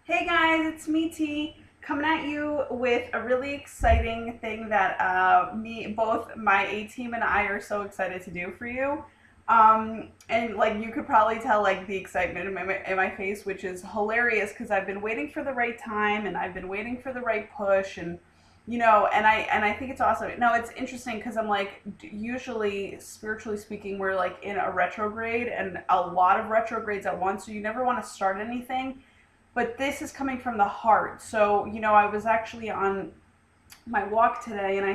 Hey guys, it's me T, coming at you with a really exciting thing that both my A team and I are so excited to do for you. And like you could probably tell like the excitement in my face, which is hilarious because I've been waiting for the right time and I've been waiting for the right push and and I think it's awesome. No, it's interesting because I'm like usually spiritually speaking we're like in a retrograde and a lot of retrogrades at once, so you never want to start anything, but this is coming from the heart. So, I was actually on my walk today and I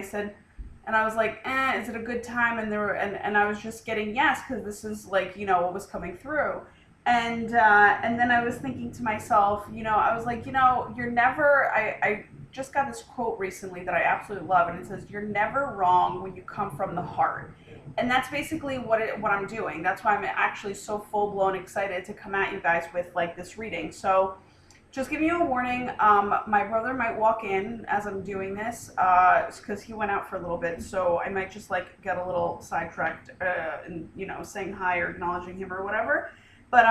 was like, is it a good time? And I was just getting yes, because this is like, what was coming through. And then I was thinking to myself, I was like, you're never, I just got this quote recently that I absolutely love. And it says, you're never wrong when you come from the heart. And that's basically what I'm doing. That's why I'm actually so full blown excited to come at you guys with like this reading. So, just giving you a warning. My brother might walk in as I'm doing this because he went out for a little bit, so I might just like get a little sidetracked and saying hi or acknowledging him or whatever. But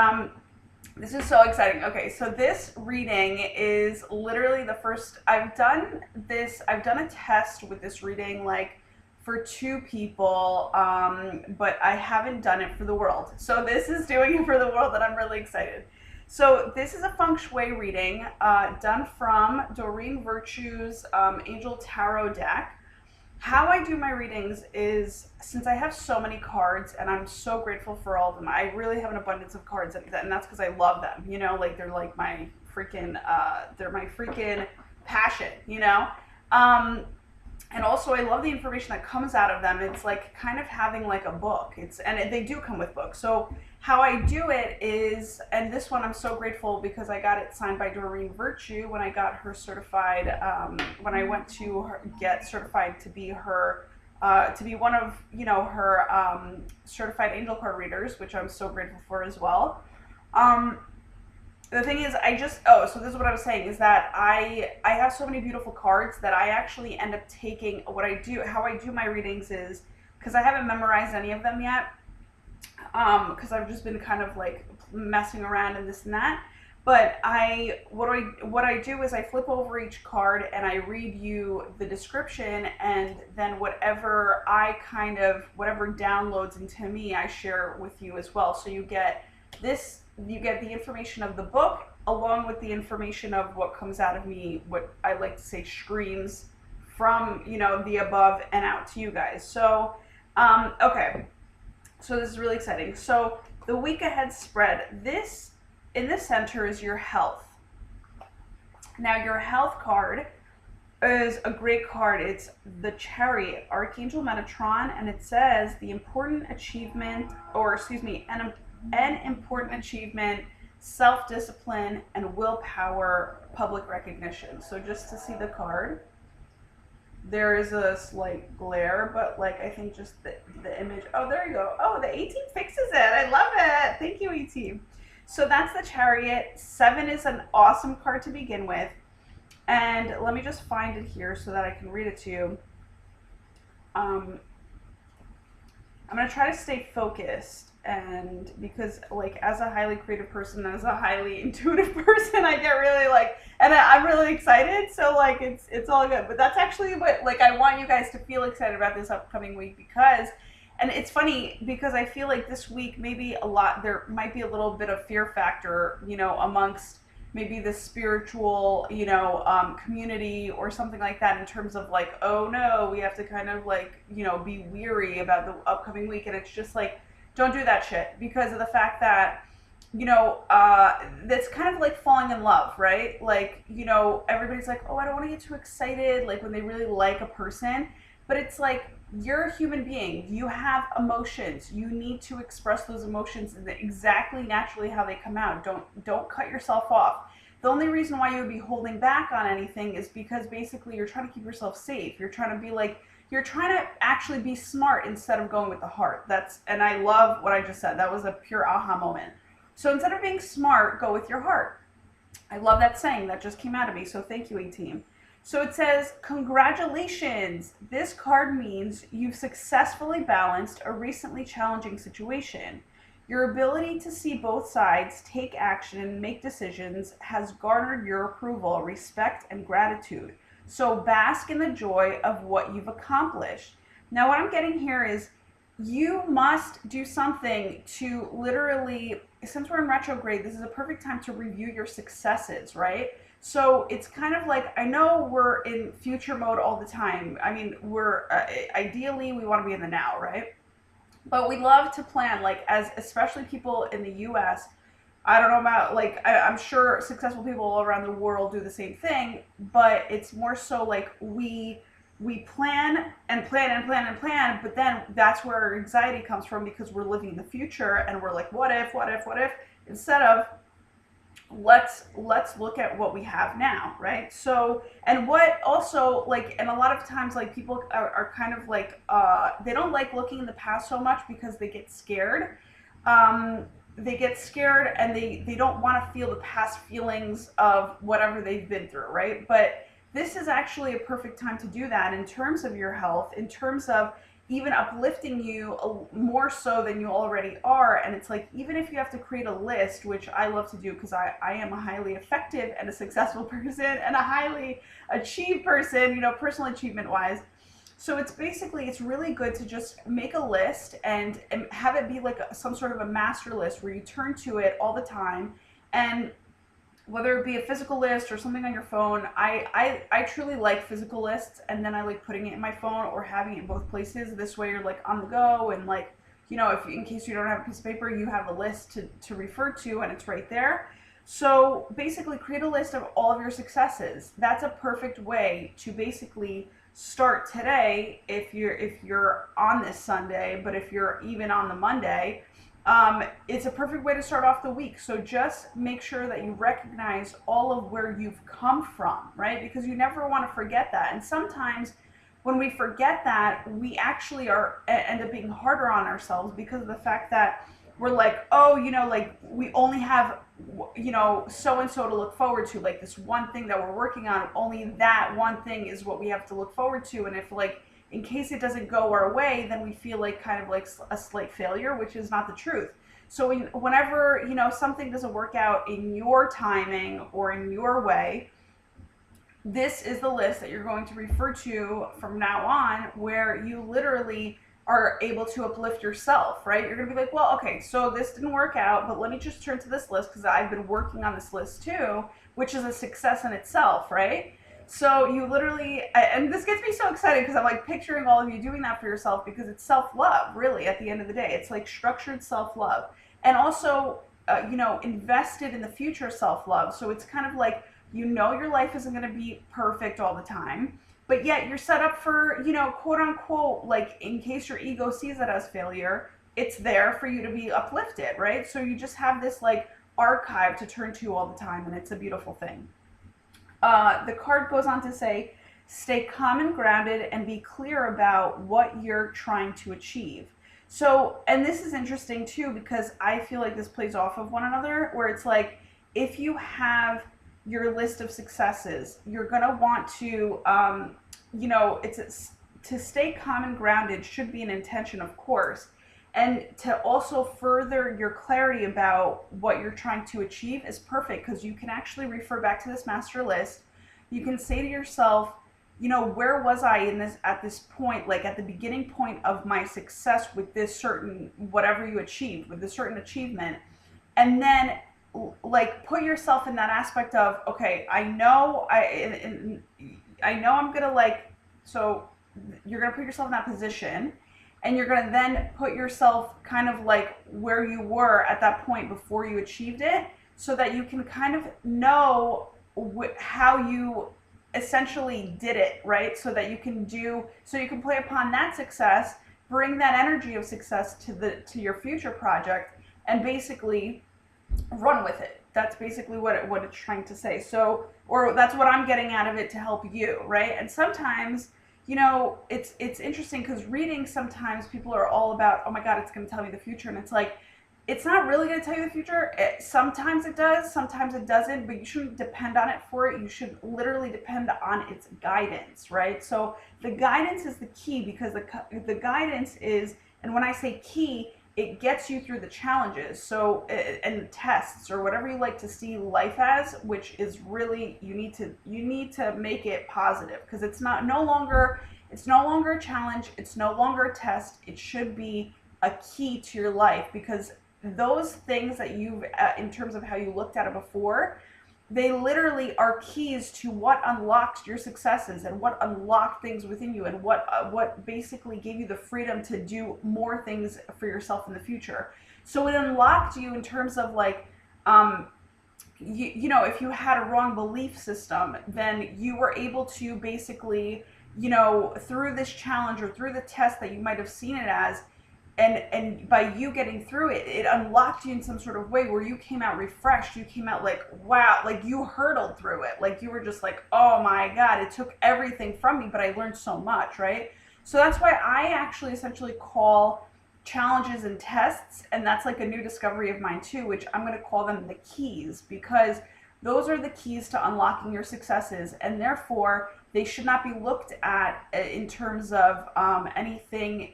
this is so exciting. Okay, so this reading is literally the first I've done this. I've done a test with this reading like for two people, but I haven't done it for the world. So this is doing it for the world, and I'm really excited. So this is a Feng Shui reading done from Doreen Virtue's Angel Tarot deck. How I do my readings is, since I have so many cards and I'm so grateful for all of them, I really have an abundance of cards, and that's because I love them. Like they're my freaking passion. And also I love the information that comes out of them. It's like kind of having like a book. They do come with books. So how I do it is, and this one I'm so grateful because I got it signed by Doreen Virtue when I got her certified. When I went to get certified to be one of her certified angel card readers, which I'm so grateful for as well. The thing is, so this is what I was saying, is that I have so many beautiful cards that I actually end up taking how I do my readings is, because I haven't memorized any of them yet, because I've just been kind of like messing around and this and that. But what I do is I flip over each card and I read you the description, and then whatever downloads into me, I share with you as well. So you get the information of the book along with the information of what comes out of me, what I like to say screams from the above and out to you guys. So okay, so this is really exciting. So the week ahead spread, this in the center is your health. Now your health card is a great card. It's the Chariot, Archangel Metatron, and it says the important achievement, an important achievement, self-discipline, and willpower, public recognition. So just to see the card, there is a slight glare, but like I think just the image. Oh, there you go. Oh, the 18 fixes it. I love it. Thank you, 18. So that's the Chariot. 7 is an awesome card to begin with. And let me just find it here so that I can read it to you. I'm going to try to stay focused, and because like as a highly creative person, as a highly intuitive person, I get really like, and I'm really excited, so like it's all good. But that's actually what like I want you guys to feel excited about this upcoming week, because, and it's funny because I feel like this week there might be a little bit of fear factor, amongst maybe the spiritual, community or something like that, in terms of like, oh no, we have to kind of like, be weary about the upcoming week. And it's just like, don't do that shit, because of the fact that, that's kind of like falling in love, right? Like, everybody's like, oh, I don't want to get too excited, like when they really like a person. But it's like, you're a human being. You have emotions. You need to express those emotions exactly naturally how they come out. Don't cut yourself off. The only reason why you would be holding back on anything is because basically you're trying to keep yourself safe. You're trying to actually be smart instead of going with the heart. And I love what I just said. That was a pure aha moment. So instead of being smart, go with your heart. I love that saying that just came out of me. So thank you, A-Team. So it says, congratulations. This card means you've successfully balanced a recently challenging situation. Your ability to see both sides, take action, and make decisions has garnered your approval, respect, and gratitude. So bask in the joy of what you've accomplished. Now, what I'm getting here is you must do something to literally, since we're in retrograde, this is a perfect time to review your successes, right? So it's kind of like, I know we're in future mode all the time. I mean, we're ideally, we want to be in the now, right? But we love to plan, like, as especially people in the US. I don't know about, like, I'm sure successful people all around the world do the same thing, but it's more so like we plan and plan and plan and plan, but then that's where our anxiety comes from because we're living in the future and we're like, what if, what if, what if, instead of let's look at what we have now, right? So, and what also, like, and a lot of times, like, people are kind of like they don't like looking in the past so much because they get scared. They get scared and they don't want to feel the past feelings of whatever they've been through, right? But this is actually a perfect time to do that in terms of your health, in terms of even uplifting you more so than you already are. And it's like, even if you have to create a list, which I love to do because I am a highly effective and a successful person and a highly achieved person, you know, personal achievement wise. So it's basically, it's really good to just make a list and have it be like some sort of a master list where you turn to it all the time. And whether it be a physical list or something on your phone, I truly like physical lists, and then I like putting it in my phone or having it in both places. This way you're like on the go, and like, you know, if in case you don't have a piece of paper, you have a list to refer to and it's right there. So basically create a list of all of your successes. That's a perfect way to basically start today if you're on this Sunday, but if you're even on the Monday, it's a perfect way to start off the week. So just make sure that you recognize all of where you've come from, right? Because you never want to forget that. And sometimes when we forget that, we actually end up being harder on ourselves because of the fact that we're like, oh, you know, like we only have, you know, so and so to look forward to, like this one thing that we're working on. Only that one thing is what we have to look forward to. And if, like, in case it doesn't go our way, then we feel like kind of like a slight failure, which is not the truth. So whenever, you know, something doesn't work out in your timing or in your way, this is the list that you're going to refer to from now on, where you literally are able to uplift yourself, right? You're going to be like, well, okay, so this didn't work out, but let me just turn to this list because I've been working on this list too, which is a success in itself, right? So you literally, and this gets me so excited because I'm like picturing all of you doing that for yourself, because it's self-love, really, at the end of the day. It's like structured self-love. And also, you know, invested in the future self-love. So it's kind of like, you know, your life isn't going to be perfect all the time, but yet you're set up for, you know, quote unquote, like, in case your ego sees it as failure, it's there for you to be uplifted, right? So you just have this like archive to turn to all the time, and it's a beautiful thing. The card goes on to say, stay calm and grounded and be clear about what you're trying to achieve. So, and this is interesting too, because I feel like this plays off of one another, where it's like, if you have your list of successes, you're going to want to, you know, to stay calm and grounded should be an intention, of course. And to also further your clarity about what you're trying to achieve is perfect, because you can actually refer back to this master list. You can say to yourself, you know, where was I in this at this point, like at the beginning point of my success with this certain whatever you achieved, with this certain achievement, and then like put yourself in that aspect of, okay, I know I know I'm gonna like, so you're gonna put yourself in that position, and you're going to then put yourself kind of like where you were at that point before you achieved it, so that you can kind of know how you essentially did it, right? So that you can play upon that success, bring that energy of success to your future project, and basically run with it. That's basically what it's trying to say. So, or that's what I'm getting out of it to help you, right? And sometimes, you know, it's interesting because reading, sometimes people are all about, oh my God, it's going to tell me the future. And it's like, it's not really going to tell you the future. Sometimes it does, sometimes it doesn't, but you shouldn't depend on it for it. You should literally depend on its guidance, right? So the guidance is the key, because the guidance is, and when I say key, it gets you through the challenges. So and tests or whatever you like to see life as, which is really, you need to make it positive, because it's no longer a challenge, it's no longer a test. It should be a key to your life, because those things that you've in terms of how you looked at it before, they literally are keys to what unlocks your successes and what unlocked things within you, and what basically gave you the freedom to do more things for yourself in the future. So it unlocked you in terms of like, if you had a wrong belief system, then you were able to basically, through this challenge or through the test that you might have seen it as, and by you getting through it, it unlocked you in some sort of way where you came out refreshed. You came out like, wow, like you hurdled through it. Like you were just like, oh my God, it took everything from me, but I learned so much, right? So that's why I actually essentially call challenges and tests, and that's like a new discovery of mine too, which I'm going to call them the keys, because those are the keys to unlocking your successes, and therefore they should not be looked at in terms of anything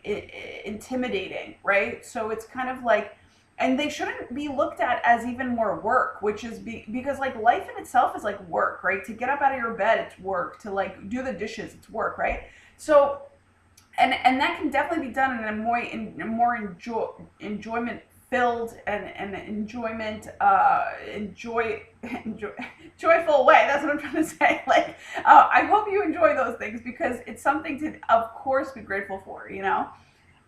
intimidating, right? So it's kind of like, and they shouldn't be looked at as even more work, which is because like life in itself is like work, right? To get up out of your bed, it's work. To like do the dishes, it's work, right? So, and that can definitely be done in a more enjoyment filled and joyful way. That's what I'm trying to say. Like, I hope you enjoy those things, because it's something to, of course, be grateful for,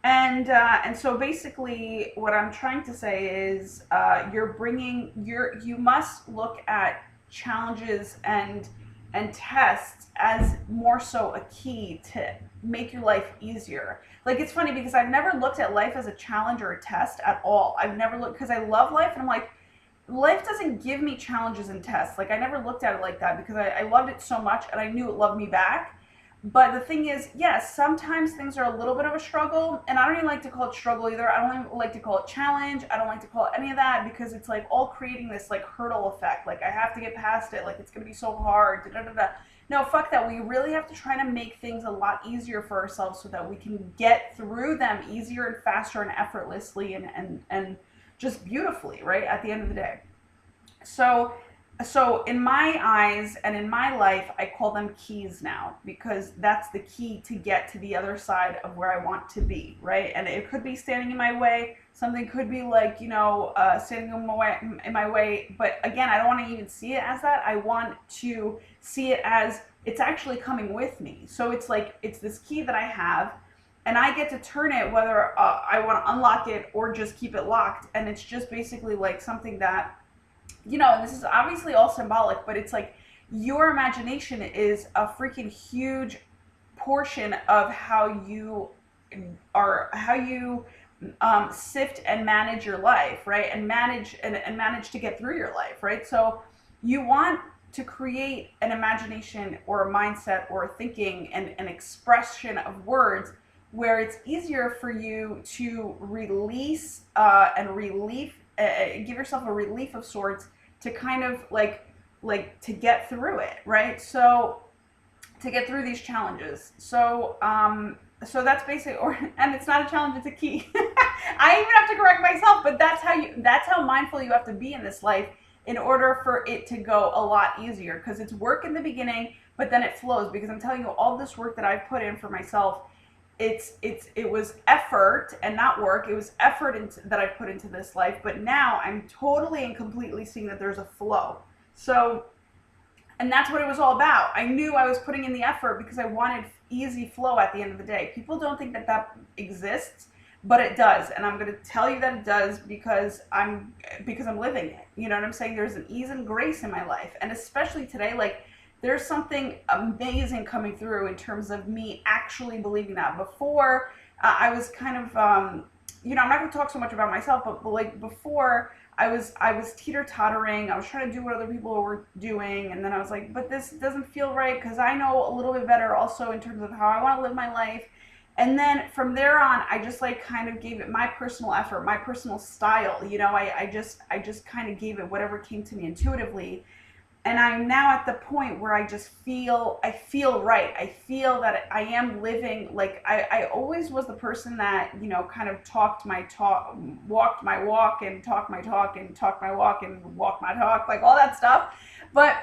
and so basically what I'm trying to say is, you must look at challenges and tests as more so a key to make your life easier. Like, it's funny because I've never looked at life as a challenge or a test at all. I've never looked, because I love life, and I'm like, life doesn't give me challenges and tests. Like, I never looked at it like that, because I loved it so much and I knew it loved me back. But the thing is, yes, sometimes things are a little bit of a struggle, and I don't even like to call it struggle either. I don't even like to call it challenge. I don't like to call it any of that, because it's like all creating this like hurdle effect. Like, I have to get past it. Like, it's going to be so hard. Da, da, da, da. No, fuck that. We really have to try to make things a lot easier for ourselves, so that we can get through them easier and faster and effortlessly and just beautifully, right? At the end of the day. So in my eyes and in my life, I call them keys now, because that's the key to get to the other side of where I want to be, right? And it could be standing in my way. Something could be like, standing in my way. But again, I don't want to even see it as that. I want to see it as it's actually coming with me. So it's like, it's this key that I have, and I get to turn it, whether I want to unlock it or just keep it locked. And it's just basically like something that, and this is obviously all symbolic, but it's like your imagination is a freaking huge portion of how you sift and manage your life, right? And manage to get through your life, right? So you want to create an imagination or a mindset or a thinking and an expression of words where it's easier for you to release give yourself a relief of sorts, to kind of like to get through it, right? So to get through these challenges. So that's basically, and it's not a challenge, it's a key. I even have to correct myself, but that's how mindful you have to be in this life in order for it to go a lot easier, because it's work in the beginning, but then it flows. Because I'm telling you, all this work that I've put in for myself, it was effort and not work. It was effort that I put into this life, but now I'm totally and completely seeing that there's a flow. So, and that's what it was all about. I knew I was putting in the effort because I wanted easy flow at the end of the day. People don't think that exists, but it does, and I'm going to tell you that it does, because I'm living it. You know what I'm saying? There's an ease and grace in my life, and especially today, like, there's something amazing coming through in terms of me actually believing that. Before, I was kind of, I'm not going to talk so much about myself, but like before, I was teeter-tottering. I was trying to do what other people were doing, and then I was like, but this doesn't feel right, because I know a little bit better also in terms of how I want to live my life. And then from there on, I just like kind of gave it my personal effort, my personal style. I just kind of gave it whatever came to me intuitively. And I'm now at the point where I feel right. I feel that I am living, like, I always was the person that, you know, kind of talked my talk, walked my walk, and talked my talk, and talked my walk, and walked my talk, like all that stuff. But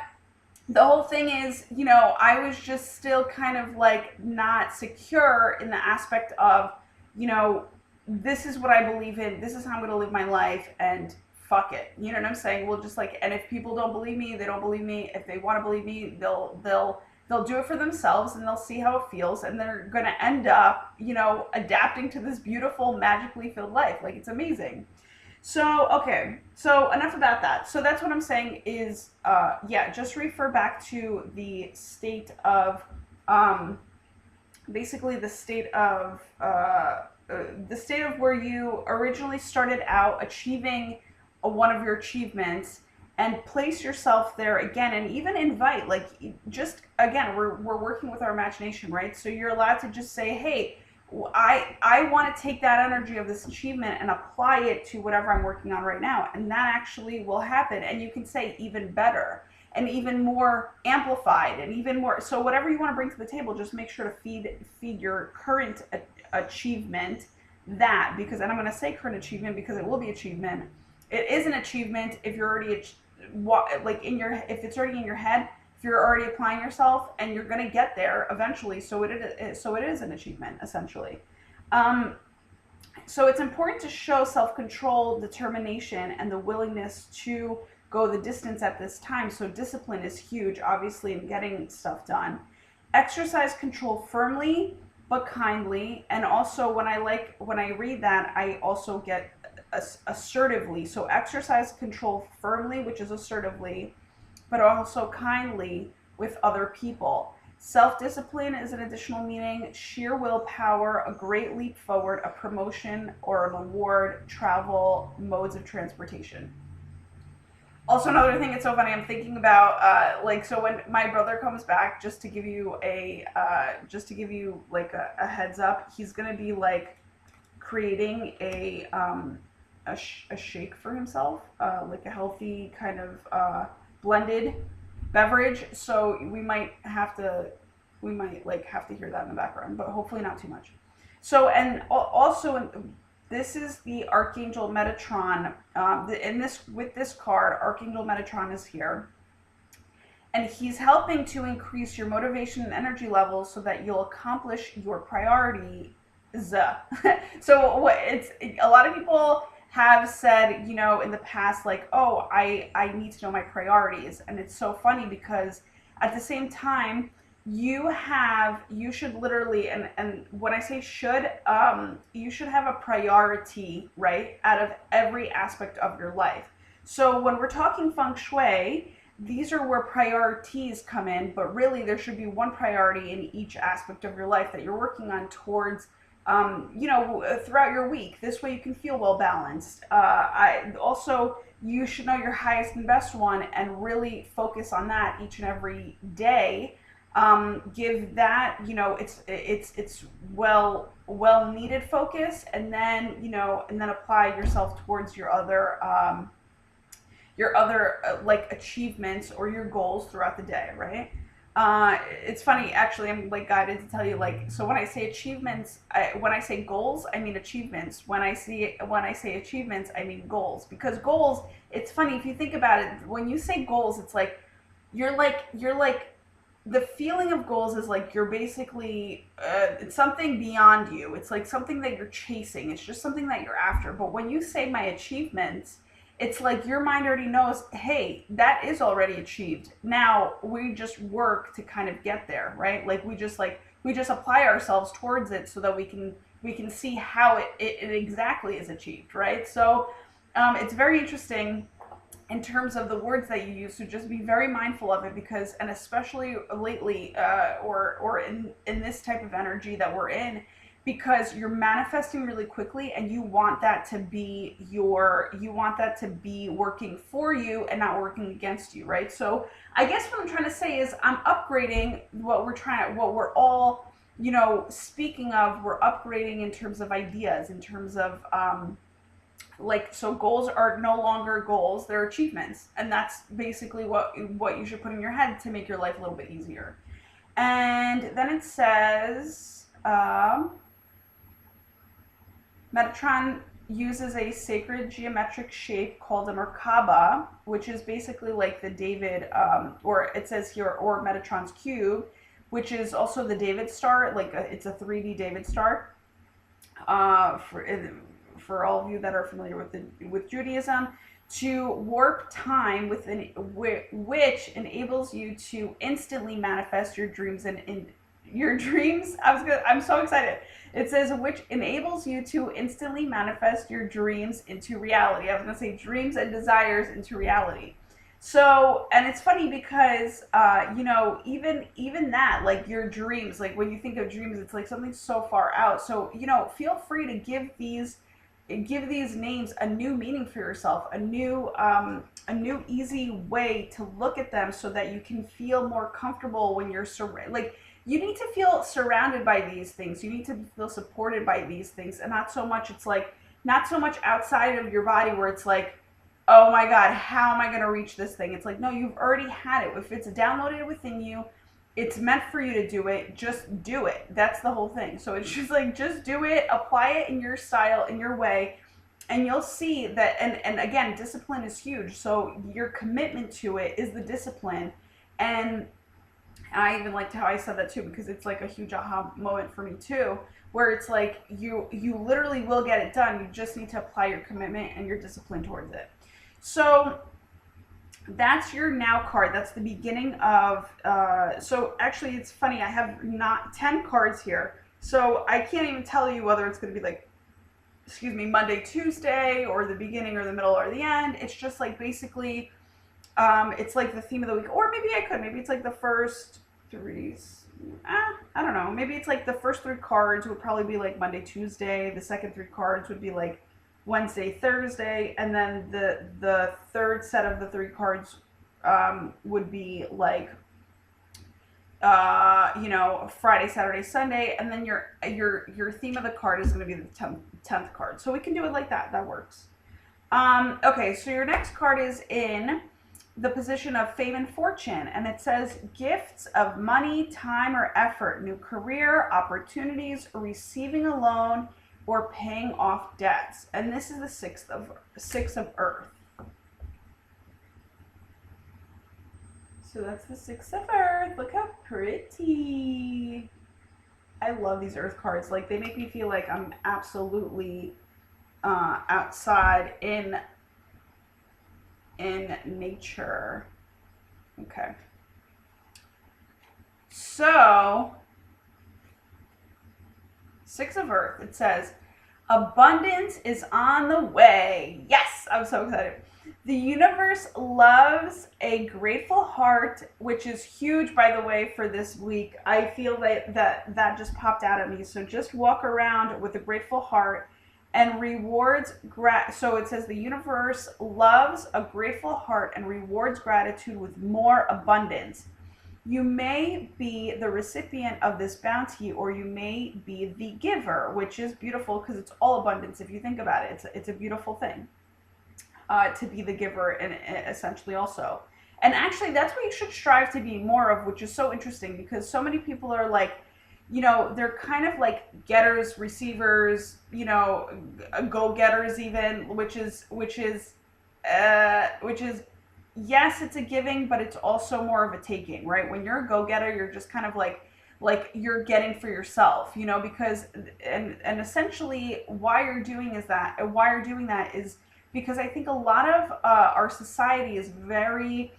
the whole thing is, you know, I was just still kind of like not secure in the aspect of, you know, this is what I believe in, this is how I'm going to live my life, and fuck it. You know what I'm saying? We'll just like, and if people don't believe me, they don't believe me. If they want to believe me, they'll do it for themselves, and they'll see how it feels, and they're going to end up, you know, adapting to this beautiful, magically filled life. Like, it's amazing. So, okay, so enough about that. So that's what I'm saying is, yeah, just refer back to um, basically the state of where you originally started out achieving one of your achievements, and place yourself there again, and even invite, like, just again, we're working with our imagination, right? So you're allowed to just say, hey, I want to take that energy of this achievement and apply it to whatever I'm working on right now, and that actually will happen. And you can say even better, and even more amplified, and even more. So whatever you want to bring to the table, just make sure to feed your current achievement that, because, and I'm going to say current achievement because it will be achievement. It is an achievement if you're already like in your, if it's already in your head, if you're already applying yourself, and you're going to get there eventually. So it is an achievement, essentially. Um, so it's important to show self-control, determination, and the willingness to go the distance at this time. So discipline is huge, obviously, in getting stuff done. Exercise control firmly but kindly. And also, when I read that, I also get assertively. So exercise control firmly, which is assertively, but also kindly with other people. Self-discipline is an additional meaning. Sheer willpower, a great leap forward, a promotion or an award, travel, modes of transportation. Also, another thing, it's so funny, I'm thinking about, like, so when my brother comes back, just to give you like a heads up, he's gonna be like creating a shake for himself, like a healthy kind of blended beverage. So we might like have to hear that in the background, but hopefully not too much. So, and also, this is the Archangel Metatron. In this, with this card, Archangel Metatron is here, and he's helping to increase your motivation and energy levels so that you'll accomplish your priorities. So what it's, a lot of people have said, you know, in the past, like, oh, I need to know my priorities. And it's so funny because at the same time, you should literally, and when I say should, you should have a priority, right, out of every aspect of your life. So when we're talking feng shui, these are where priorities come in, but really there should be one priority in each aspect of your life that you're working on towards, you know, throughout your week. This way you can feel well balanced. I also, you should know your highest and best one and really focus on that each and every day. Give that, you know, it's well needed focus, and then, you know, and then apply yourself towards your other like achievements or your goals throughout the day, right? It's funny, actually, I'm like guided to tell you, like, so when I say achievements, when I say goals, I mean achievements. When I say achievements, I mean goals. Because goals, it's funny if you think about it. When you say goals, it's like you're like the feeling of goals is like you're basically it's something beyond you. It's like something that you're chasing. It's just something that you're after. But when you say my achievements, it's like your mind already knows, hey, that is already achieved. Now we just work to kind of get there, right? Like we just apply ourselves towards it so that we can see how it exactly is achieved, right? So it's very interesting in terms of the words that you use. So just be very mindful of it, because, and especially lately, or in this type of energy that we're in, because you're manifesting really quickly, and you want that to be working for you and not working against you, right? So I guess what I'm trying to say is I'm upgrading what we're all, you know, speaking of, we're upgrading in terms of ideas, in terms of like, so goals are no longer goals, they're achievements, and that's basically what you should put in your head to make your life a little bit easier. And then it says, Metatron uses a sacred geometric shape called a Merkaba, which is basically like the David, or it says here, or Metatron's cube, which is also the David star. Like it's a 3D David star. For all of you that are familiar with Judaism, to warp time which enables you to instantly manifest your dreams and in your dreams. I'm so excited. It says which enables you to instantly manifest your dreams into reality. I was gonna say dreams and desires into reality. So, and it's funny because even that, like your dreams, like when you think of dreams, it's like something so far out. So, feel free to give these names a new meaning for yourself, a new easy way to look at them, so that you can feel more comfortable when you're like, you need to feel surrounded by these things. You need to feel supported by these things, and not so much outside of your body where it's like, oh my God, how am I going to reach this thing? It's like, no, you've already had it. If it's downloaded within you, it's meant for you to do it. Just do it. That's the whole thing. So it's just like, just do it, apply it in your style, in your way, and you'll see that. And again, discipline is huge. So your commitment to it is the discipline. And I even liked how I said that too, because it's like a huge aha moment for me too, where it's like you literally will get it done. You just need to apply your commitment and your discipline towards it. So that's your now card. That's the beginning of, so actually it's funny, I have not 10 cards here. So I can't even tell you whether it's going to be like, Monday, Tuesday, or the beginning or the middle or the end. It's just like basically, it's like the theme of the week, or maybe it's like the first three, I don't know. Maybe it's like the first 3 cards would probably be like Monday, Tuesday. The second 3 cards would be like Wednesday, Thursday, and then the third set of the 3 cards would be like Friday, Saturday, Sunday, and then your theme of the card is going to be the 10th card. So we can do it like that. That works. Okay, so your next card is in the position of fame and fortune, and it says gifts of money, time, or effort, new career, opportunities, receiving a loan, or paying off debts. And this is the six of earth. So that's the 6 of earth. Look how pretty. I love these earth cards. Like, they make me feel like I'm absolutely outside in nature. Okay. So 6 of earth, it says abundance is on the way. Yes, I'm so excited. The universe loves a grateful heart, which is huge, by the way, for this week. I feel that just popped out at me. So just walk around with a grateful heart and rewards. So it says the universe loves a grateful heart and rewards gratitude with more abundance. You may be the recipient of this bounty, or you may be the giver, which is beautiful because it's all abundance. If you think about it, it's a beautiful thing. To be the giver, and essentially also. And actually, that's what you should strive to be more of, which is so interesting because so many people are like, they're kind of like getters, receivers, go-getters even, which is yes, it's a giving, but it's also more of a taking, right? When you're a go-getter, you're just kind of like you're getting for yourself, because and essentially why you're doing that is because I think a lot of our society is very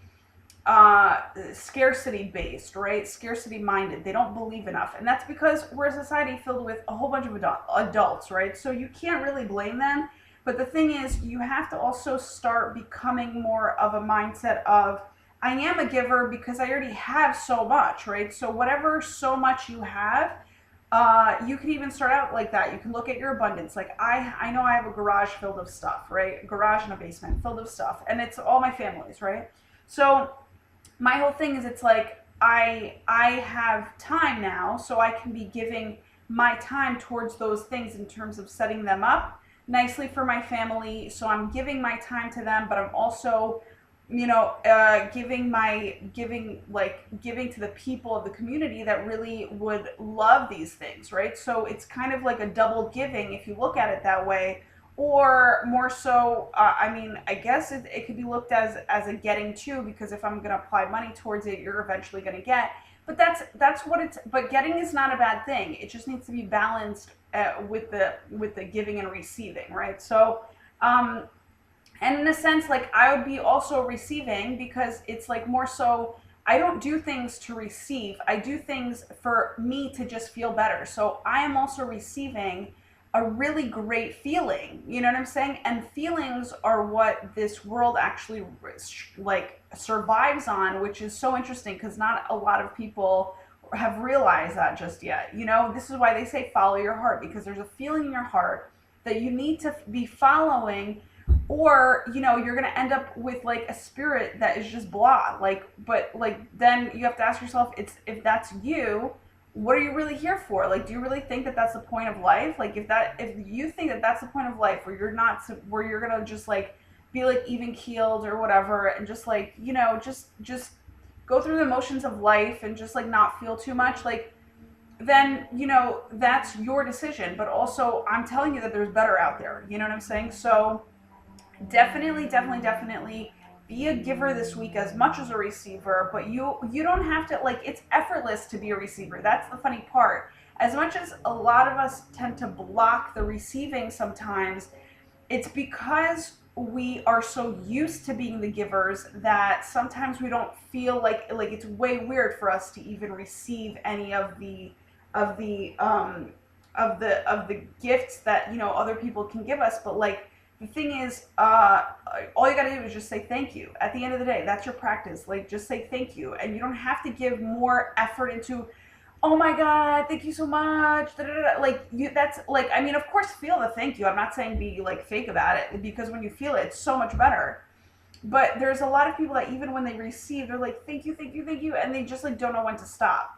scarcity based, right? Scarcity minded. They don't believe enough. And that's because we're a society filled with a whole bunch of adults, right? So you can't really blame them. But the thing is, you have to also start becoming more of a mindset of, I am a giver because I already have so much, right? So whatever so much you have, you can even start out like that. You can look at your abundance. Like I know I have a garage filled of stuff, right? A garage and a basement filled of stuff, and it's all my family's, right? So my whole thing is, it's like I have time now, so I can be giving my time towards those things in terms of setting them up, nicely for my family, so I'm giving my time to them, but I'm also, giving to the people of the community that really would love these things, right? So it's kind of like a double giving if you look at it that way. Or more so, I mean, I guess it could be looked as a getting too, because if I'm going to apply money towards it, you're eventually going to get. But that's what it's. But getting is not a bad thing. It just needs to be balanced with the giving and receiving, right? So, and in a sense, like I would be also receiving, because it's like more so. I don't do things to receive. I do things for me to just feel better. So I am also receiving a really great feeling. You know what I'm saying? And feelings are what this world actually like survives on, which is so interesting because not a lot of people have realized that just yet. This is why they say follow your heart, because there's a feeling in your heart that you need to be following, or you're going to end up with like a spirit that is just blah, like, but like then you have to ask yourself, it's if that's you, what are you really here for? Like, do you really think that that's the point of life? Like, if you think that that's the point of life, where you're not, where you're gonna just like be like even keeled or whatever, and just like just go through the motions of life and just like not feel too much, like, then that's your decision. But also, I'm telling you that there's better out there. You know what I'm saying? So definitely, definitely, definitely be a giver this week as much as a receiver, but you don't have to, like, it's effortless to be a receiver. That's the funny part. As much as a lot of us tend to block the receiving sometimes, it's because we are so used to being the givers that sometimes we don't feel like it's way weird for us to even receive any of the gifts that other people can give us. But like, the thing is, all you gotta do is just say thank you. At the end of the day, that's your practice. Like, just say thank you, and you don't have to give more effort into, oh my God, thank you so much. Da, da, da. Like, that's like, I mean, of course, feel the thank you. I'm not saying be like fake about it, because when you feel it, it's so much better. But there's a lot of people that even when they receive, they're like, thank you, thank you, thank you, and they just like don't know when to stop.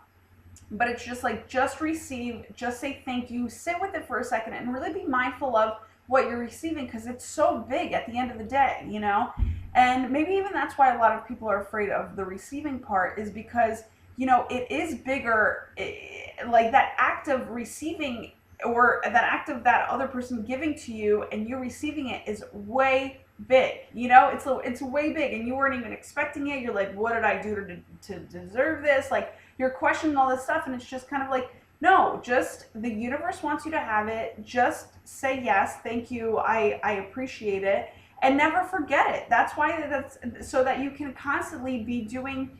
But it's just like, just receive, just say thank you, sit with it for a second, and really be mindful of what you're receiving, because it's so big at the end of the day, and maybe even that's why a lot of people are afraid of the receiving part, is because it is bigger. Like, that act of receiving, or that act of that other person giving to you and you receiving it, is way big. It's way big, and you weren't even expecting it. You're like, what did I do to deserve this? Like, you're questioning all this stuff, and it's just kind of like, no, just the universe wants you to have it. Just say yes, thank you, I appreciate it, and never forget it. That's why that's so that you can constantly be giving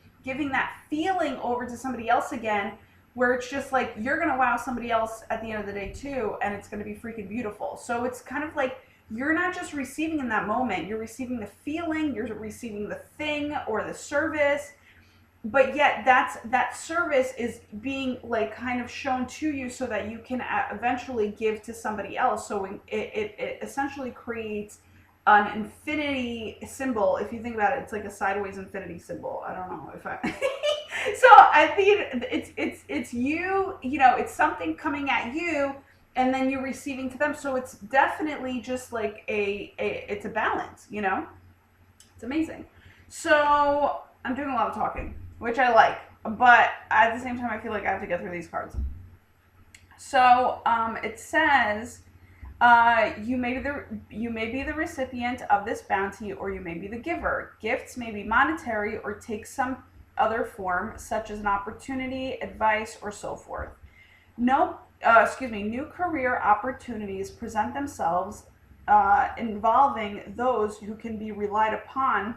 that feeling over to somebody else again, where it's just like you're gonna wow somebody else at the end of the day too, and it's gonna be freaking beautiful. So it's kind of like you're not just receiving in that moment, you're receiving the feeling, you're receiving the thing or the service. But yet that service is being like kind of shown to you so that you can eventually give to somebody else. So it essentially creates an infinity symbol. If you think about it, it's like a sideways infinity symbol. I don't know if I so I think it's you, it's something coming at you, and then you're receiving to them. So it's definitely just like it's a balance. It's amazing. So I'm doing a lot of talking, which I like, but at the same time, I feel like I have to get through these cards. So it says, you may be the recipient of this bounty, or you may be the giver. Gifts may be monetary or take some other form, such as an opportunity, advice, or so forth. New career opportunities present themselves, involving those who can be relied upon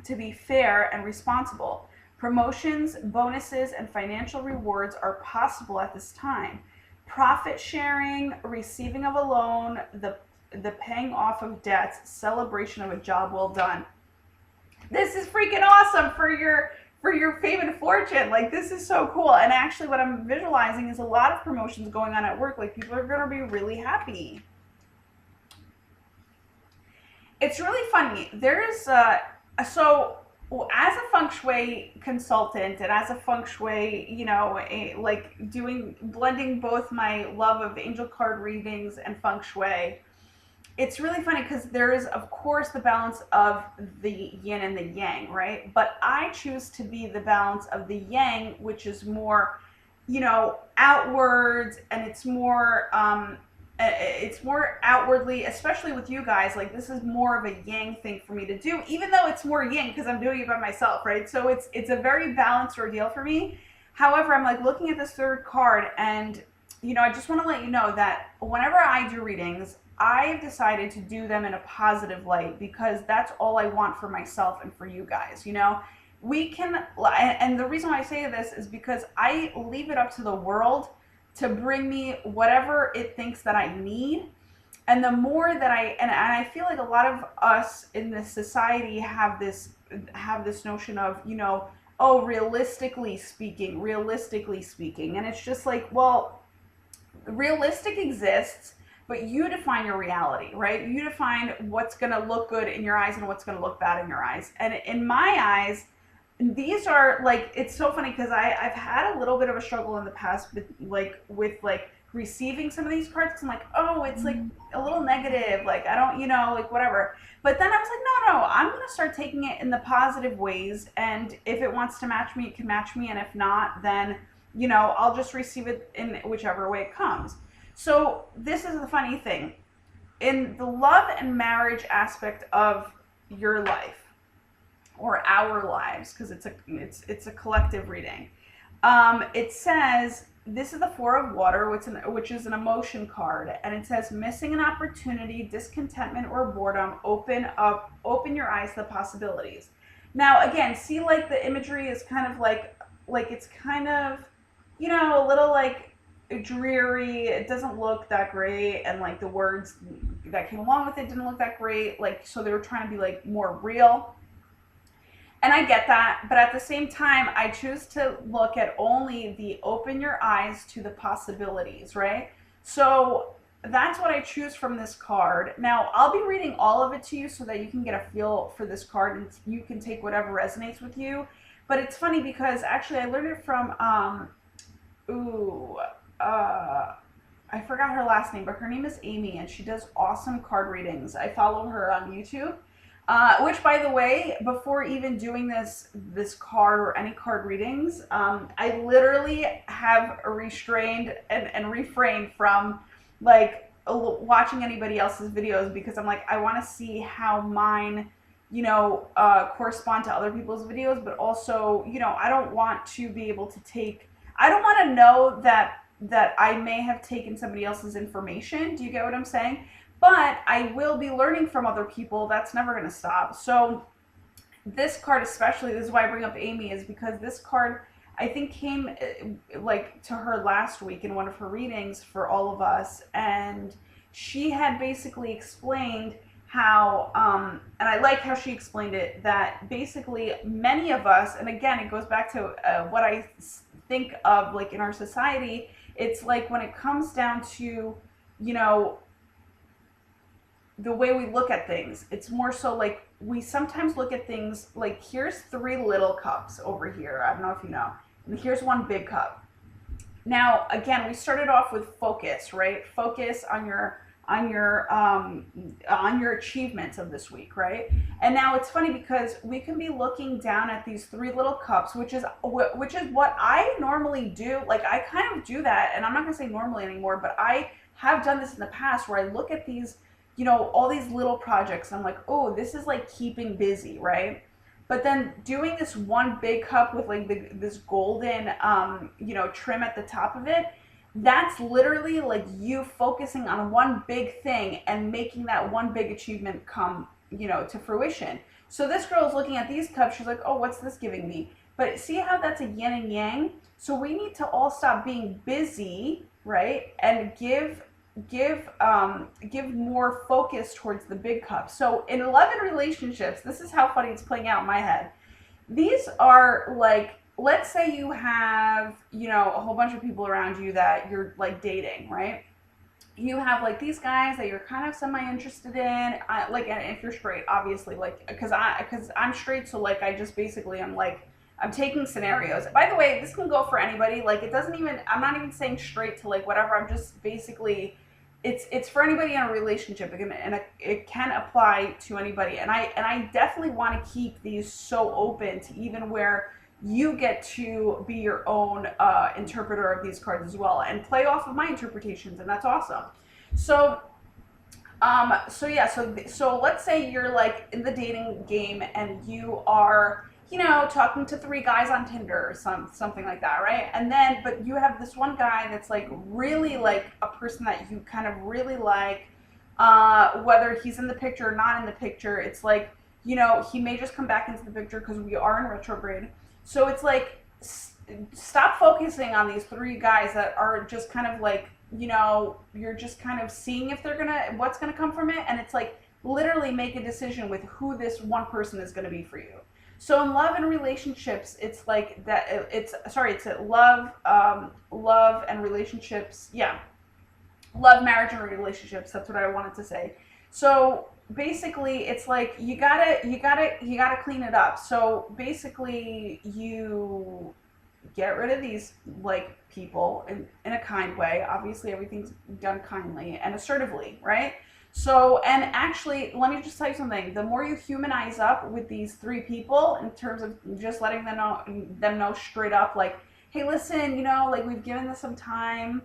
to be fair and responsible. Promotions, bonuses, and financial rewards are possible at this time. Profit sharing, receiving of a loan, the paying off of debts, celebration of a job well done. This is freaking awesome for your fame and fortune. Like, this is so cool. And actually, what I'm visualizing is a lot of promotions going on at work. Like, people are going to be really happy. It's really funny. There's so as a Feng Shui consultant and as a Feng Shui, like blending both my love of angel card readings and Feng Shui, it's really funny because there is, of course, the balance of the yin and the yang, right? But I choose to be the balance of the yang, which is more, outwards, and it's more outwardly, especially with you guys. Like, this is more of a yang thing for me to do, even though it's more yin because I'm doing it by myself, right? So it's a very balanced ordeal for me. However, I'm like looking at this third card, and I just want to let you know that whenever I do readings, I've decided to do them in a positive light because that's all I want for myself and for you guys. We can, and the reason why I say this is because I leave it up to the world to bring me whatever it thinks that I need. And the more that and I feel like a lot of us in this society have this notion of, oh, realistically speaking. And it's just like, well, realistic exists, but you define your reality, right? You define what's going to look good in your eyes and what's going to look bad in your eyes. And in my eyes, these are like, it's so funny because I've had a little bit of a struggle in the past with receiving some of these cards, because I'm like, oh, it's like a little negative, like I don't, like whatever. But then I was like, no, I'm going to start taking it in the positive ways, and if it wants to match me, it can match me, and if not, then I'll just receive it in whichever way it comes. So this is the funny thing. In the love and marriage aspect of your life, or our lives, because it's a collective reading, it says, this is the Four of Water, which is an emotion card, and it says, missing an opportunity, discontentment, or boredom, open your eyes to the possibilities. Now, again, see, like, the imagery is kind of like it's kind of, a little like dreary. It doesn't look that great, and like the words that came along with it didn't look that great. Like, so they were trying to be like more real. And I get that, but at the same time, I choose to look at only the open your eyes to the possibilities, right? So that's what I choose from this card. Now, I'll be reading all of it to you so that you can get a feel for this card and you can take whatever resonates with you. But it's funny because actually I learned it from, I forgot her last name, but her name is Amy, and she does awesome card readings. I follow her on YouTube. Which, by the way, before even doing this card or any card readings, I literally have restrained and refrained from like watching anybody else's videos, because I'm like, I want to see how mine, correspond to other people's videos, but also, I don't want to be able to I don't want to know that I may have taken somebody else's information. Do you get what I'm saying? But I will be learning from other people. That's never going to stop. So this card especially, this is why I bring up Amy, is because this card, I think, came like to her last week in one of her readings for all of us. And she had basically explained how, and I like how she explained it, that basically many of us, and again, it goes back to what I think of like in our society, it's like when it comes down to, the way we look at things, it's more so like we sometimes look at things like, here's 3 little cups over here. I don't know if you know. And here's 1 big cup. Now, again, we started off with focus, right? Focus on your achievements of this week, right? And now it's funny because we can be looking down at these 3 little cups, which is what I normally do. Like, I kind of do that, and I'm not gonna say normally anymore, but I have done this in the past where I look at these, all these little projects, and I'm like, oh, this is like keeping busy, right? But then doing this 1 big cup with like this golden, trim at the top of it, that's literally like you focusing on 1 big thing and making that 1 big achievement come, to fruition. So this girl is looking at these cups. She's like, oh, what's this giving me? But see how that's a yin and yang? So we need to all stop being busy, right? And give more focus towards the big cup. So in 11 relationships, this is how funny it's playing out in my head. These are like, let's say you have, a whole bunch of people around you that you're like dating, right? You have like these guys that you're kind of semi-interested in, and if you're straight, obviously, like, because I'm straight, so like I just basically I'm taking scenarios. By the way, this can go for anybody. Like, it doesn't even, I'm not even saying straight to like whatever. I'm just basically it's for anybody in a relationship, and it can apply to anybody. And I definitely want to keep these so open to even where you get to be your own interpreter of these cards as well and play off of my interpretations, and that's awesome. So so yeah, so let's say you're like in the dating game and you are, talking to three guys on Tinder or something like that, right? And then, but you have this one guy that's like really like a person that you kind of really like, whether he's in the picture or not in the picture. It's like, he may just come back into the picture because we are in retrograde. So it's like, stop focusing on these three guys that are just kind of like, you're just kind of seeing if what's gonna come from it. And it's like, literally make a decision with who this one person is gonna be for you. So in love and relationships, it's like that. It's love, love and relationships. Yeah, love, marriage, and relationships. That's what I wanted to say. So basically, it's like you gotta clean it up. So basically, you get rid of these like people in a kind way. Obviously, everything's done kindly and assertively, right? So, and actually, let me just tell you something. The more you humanize up with these three people, in terms of just letting them know straight up, like, hey, listen, like we've given this some time.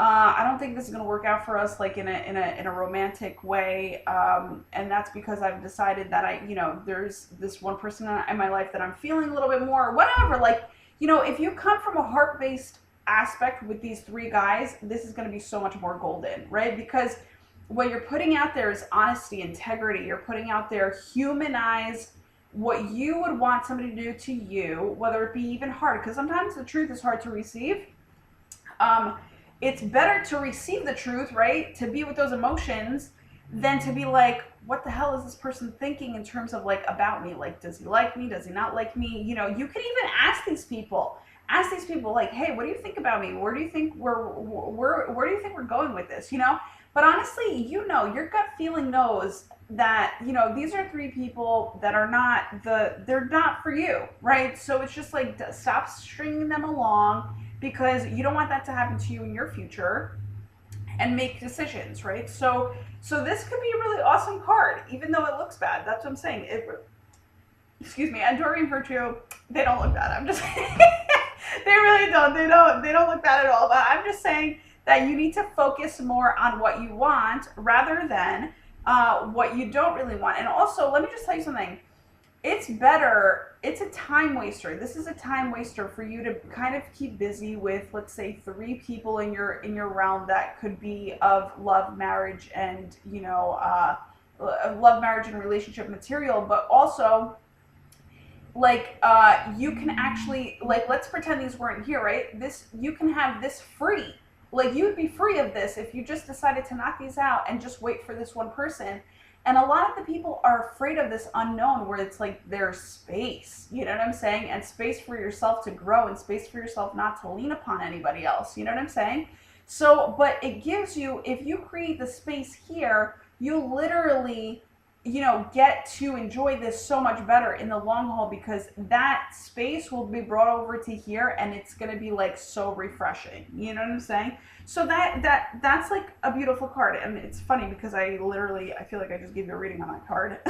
I don't think this is gonna work out for us, like in a romantic way. And that's because I've decided that there's this one person in my life that I'm feeling a little bit more, or whatever. Like, if you come from a heart-based aspect with these three guys, this is gonna be so much more golden, right? Because what you're putting out there is honesty, integrity. You're putting out there, humanize what you would want somebody to do to you, whether it be even hard, because sometimes the truth is hard to receive. It's better to receive the truth, right? To be with those emotions than to be like, what the hell is this person thinking in terms of like about me? Like, does he like me? Does he not like me? You can even ask these people. Ask these people like, hey, what do you think about me? Where do you think where do you think we're going with this? But honestly, your gut feeling knows that, these are three people that they're not for you, right? So it's just like, stop stringing them along, because you don't want that to happen to you in your future, and make decisions, right? So this could be a really awesome card, even though it looks bad. That's what I'm saying. Excuse me, and Doreen Virtue, they don't look bad. I'm just they really don't. They don't look bad at all. But I'm just saying that you need to focus more on what you want rather than what you don't really want. And also, let me just tell you something. It's a time waster. This is a time waster for you to kind of keep busy with, let's say, three people in your realm that could be of love, marriage, and love, marriage, and relationship material. But also, like, you can actually, like, let's pretend these weren't here, right? You can have this free. Like, you would be free of this if you just decided to knock these out and just wait for this one person. And a lot of the people are afraid of this unknown, where it's like there's space, you know what I'm saying? And space for yourself to grow, and space for yourself not to lean upon anybody else, you know what I'm saying? So, but it gives you, if you create the space here, you literally, get to enjoy this so much better in the long haul, because that space will be brought over to here, and it's going to be like so refreshing. You know what I'm saying? So that's like a beautiful card. And it's funny because I feel like I just gave you a reading on that card.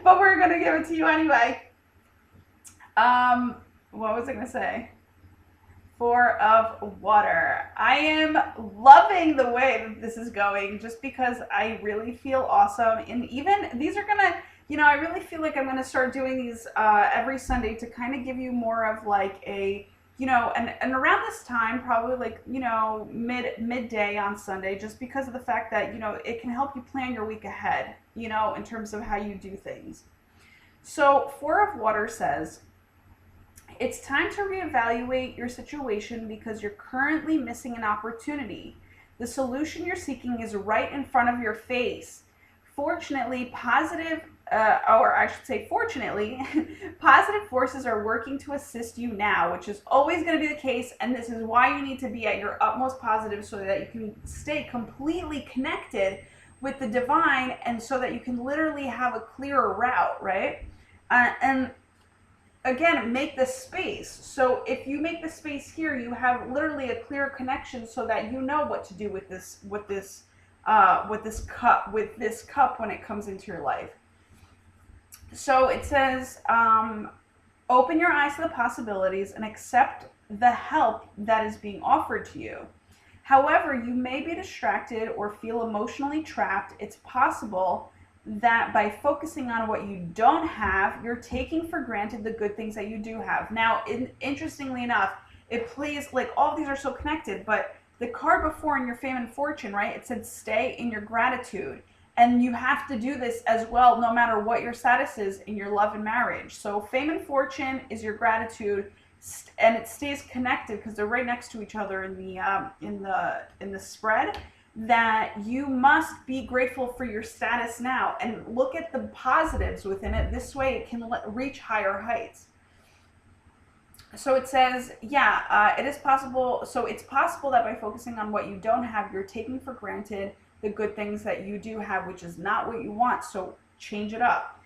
But we're going to give it to you anyway. What was I going to say? Four of Water. I am loving the way that this is going, just because I really feel awesome. And even these are gonna, I really feel like I'm gonna start doing these every Sunday to kind of give you more of like a, and around this time, probably like, midday on Sunday, just because of the fact that, it can help you plan your week ahead, in terms of how you do things. So Four of Water says, it's time to reevaluate your situation because you're currently missing an opportunity. The solution you're seeking is right in front of your face. Fortunately, positive forces are working to assist you now, which is always going to be the case. And this is why you need to be at your utmost positive, so that you can stay completely connected with the divine, and so that you can literally have a clearer route, right? And again, make the space. So if you make the space here, you have literally a clear connection so that you know what to do with this cup when it comes into your life. So it says, open your eyes to the possibilities and accept the help that is being offered to you. However, you may be distracted or feel emotionally trapped. It's possible that by focusing on what you don't have, you're taking for granted the good things that you do have. Now, interestingly enough, it plays like all of these are so connected, but the card before in your fame and fortune, right? It said stay in your gratitude. And you have to do this as well, no matter what your status is in your love and marriage. So fame and fortune is your gratitude, and it stays connected because they're right next to each other in the spread. That you must be grateful for your status now and look at the positives within it. This way, it can reach higher heights. So it says, yeah, it is possible. So it's possible that by focusing on what you don't have, you're taking for granted the good things that you do have, which is not what you want. So change it up.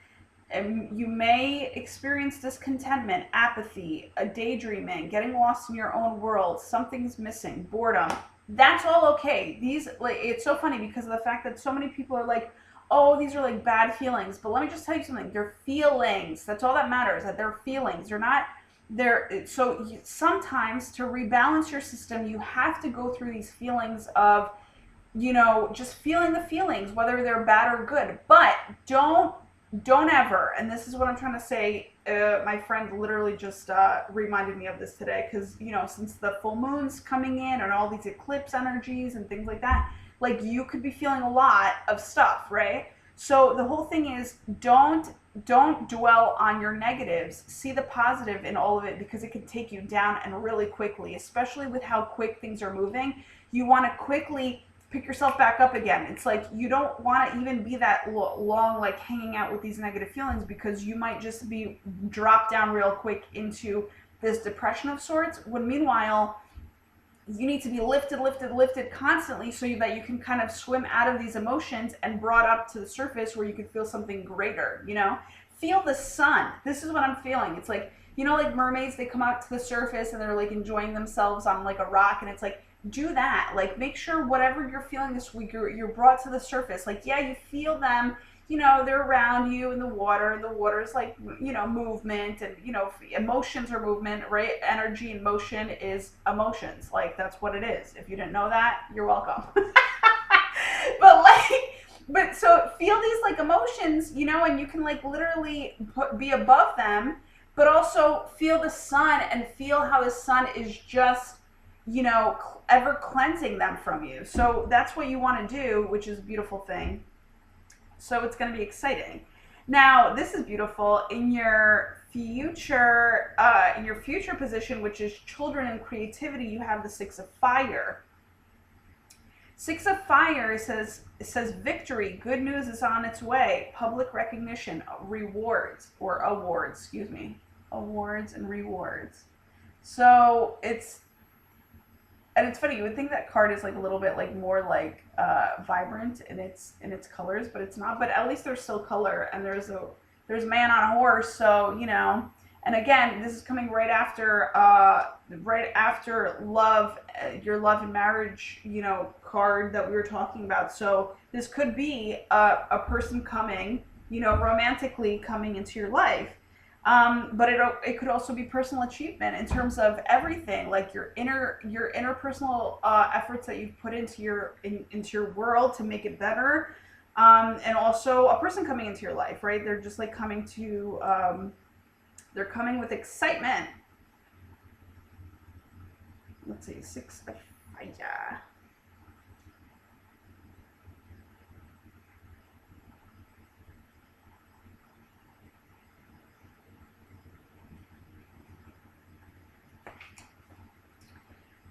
And you may experience discontentment, apathy, a daydreaming, getting lost in your own world, something's missing, boredom. That's all okay. These, like, it's so funny because of the fact that so many people are like, oh, these are like bad feelings. But let me just tell you something. They're feelings. That's all that matters. That they're feelings. They're not. So sometimes to rebalance your system, you have to go through these feelings of, just feeling the feelings, whether they're bad or good. But don't ever, and this is what I'm trying to say, my friend literally just reminded me of this today, because, since the full moon's coming in and all these eclipse energies and things like that, like you could be feeling a lot of stuff, right? So the whole thing is don't dwell on your negatives. See the positive in all of it, because it can take you down and really quickly, especially with how quick things are moving. You want to quickly pick yourself back up again. It's like you don't want to even be that long, like hanging out with these negative feelings, because you might just be dropped down real quick into this depression of sorts, when meanwhile you need to be lifted constantly, so that you can kind of swim out of these emotions and brought up to the surface where you can feel something greater. Feel the sun. This is what I'm feeling. It's like, like mermaids, they come out to the surface and they're like enjoying themselves on like a rock, and it's like, do that. Like, make sure whatever you're feeling this week, you're brought to the surface. Like, yeah, you feel them, they're around you in the water, and the water is like, movement, and, emotions are movement, right? Energy and motion is emotions. Like, that's what it is. If you didn't know that, you're welcome. but so feel these like emotions, and you can like literally be above them, but also feel the sun and feel how the sun is just, ever cleansing them from you. So that's what you want to do, which is a beautiful thing. So it's going to be exciting. Now, this is beautiful. In your future position, which is children and creativity, you have the Six of Fire. Six of Fire says victory, good news is on its way, public recognition, awards and rewards. So it's funny, you would think that card is like a little bit like more like vibrant in its colors, but it's not. But at least there's still color, and there's a man on a horse, so and again, this is coming right after love, your love and marriage, card that we were talking about. So this could be a person coming, romantically coming into your life. But it could also be personal achievement in terms of everything, like your interpersonal efforts that you've put into your world to make it better, and also a person coming into your life, right? They're just like coming to, they're coming with excitement. Let's see, Six of Fire.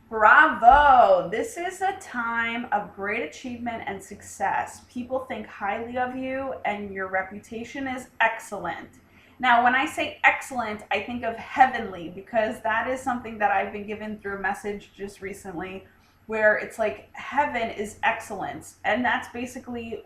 Bravo! This is a time of great achievement and success. People think highly of you, and your reputation is excellent. Now, when I say excellent, I think of heavenly, because that is something that I've been given through a message just recently, where it's like heaven is excellence. And that's basically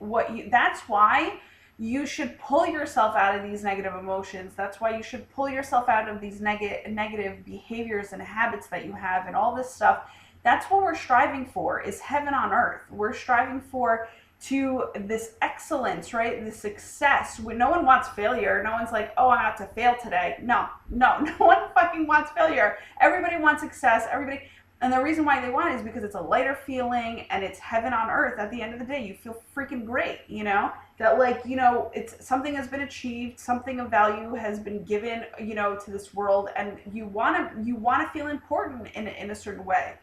that's why you should pull yourself out of these negative emotions. That's why you should pull yourself out of these negative behaviors and habits that you have and all this stuff. That's what we're striving for, is heaven on earth. We're striving for to this excellence, right? This success. No one wants failure. No one's like, oh, I have to fail today. No, no one fucking wants failure. Everybody wants success. Everybody. And the reason why they want it is because it's a lighter feeling and it's heaven on earth. At the end of the day, you feel freaking great, you know? That, like, you know, it's something has been achieved, something of value has been given, you know, to this world, and you wanna feel important in a certain way.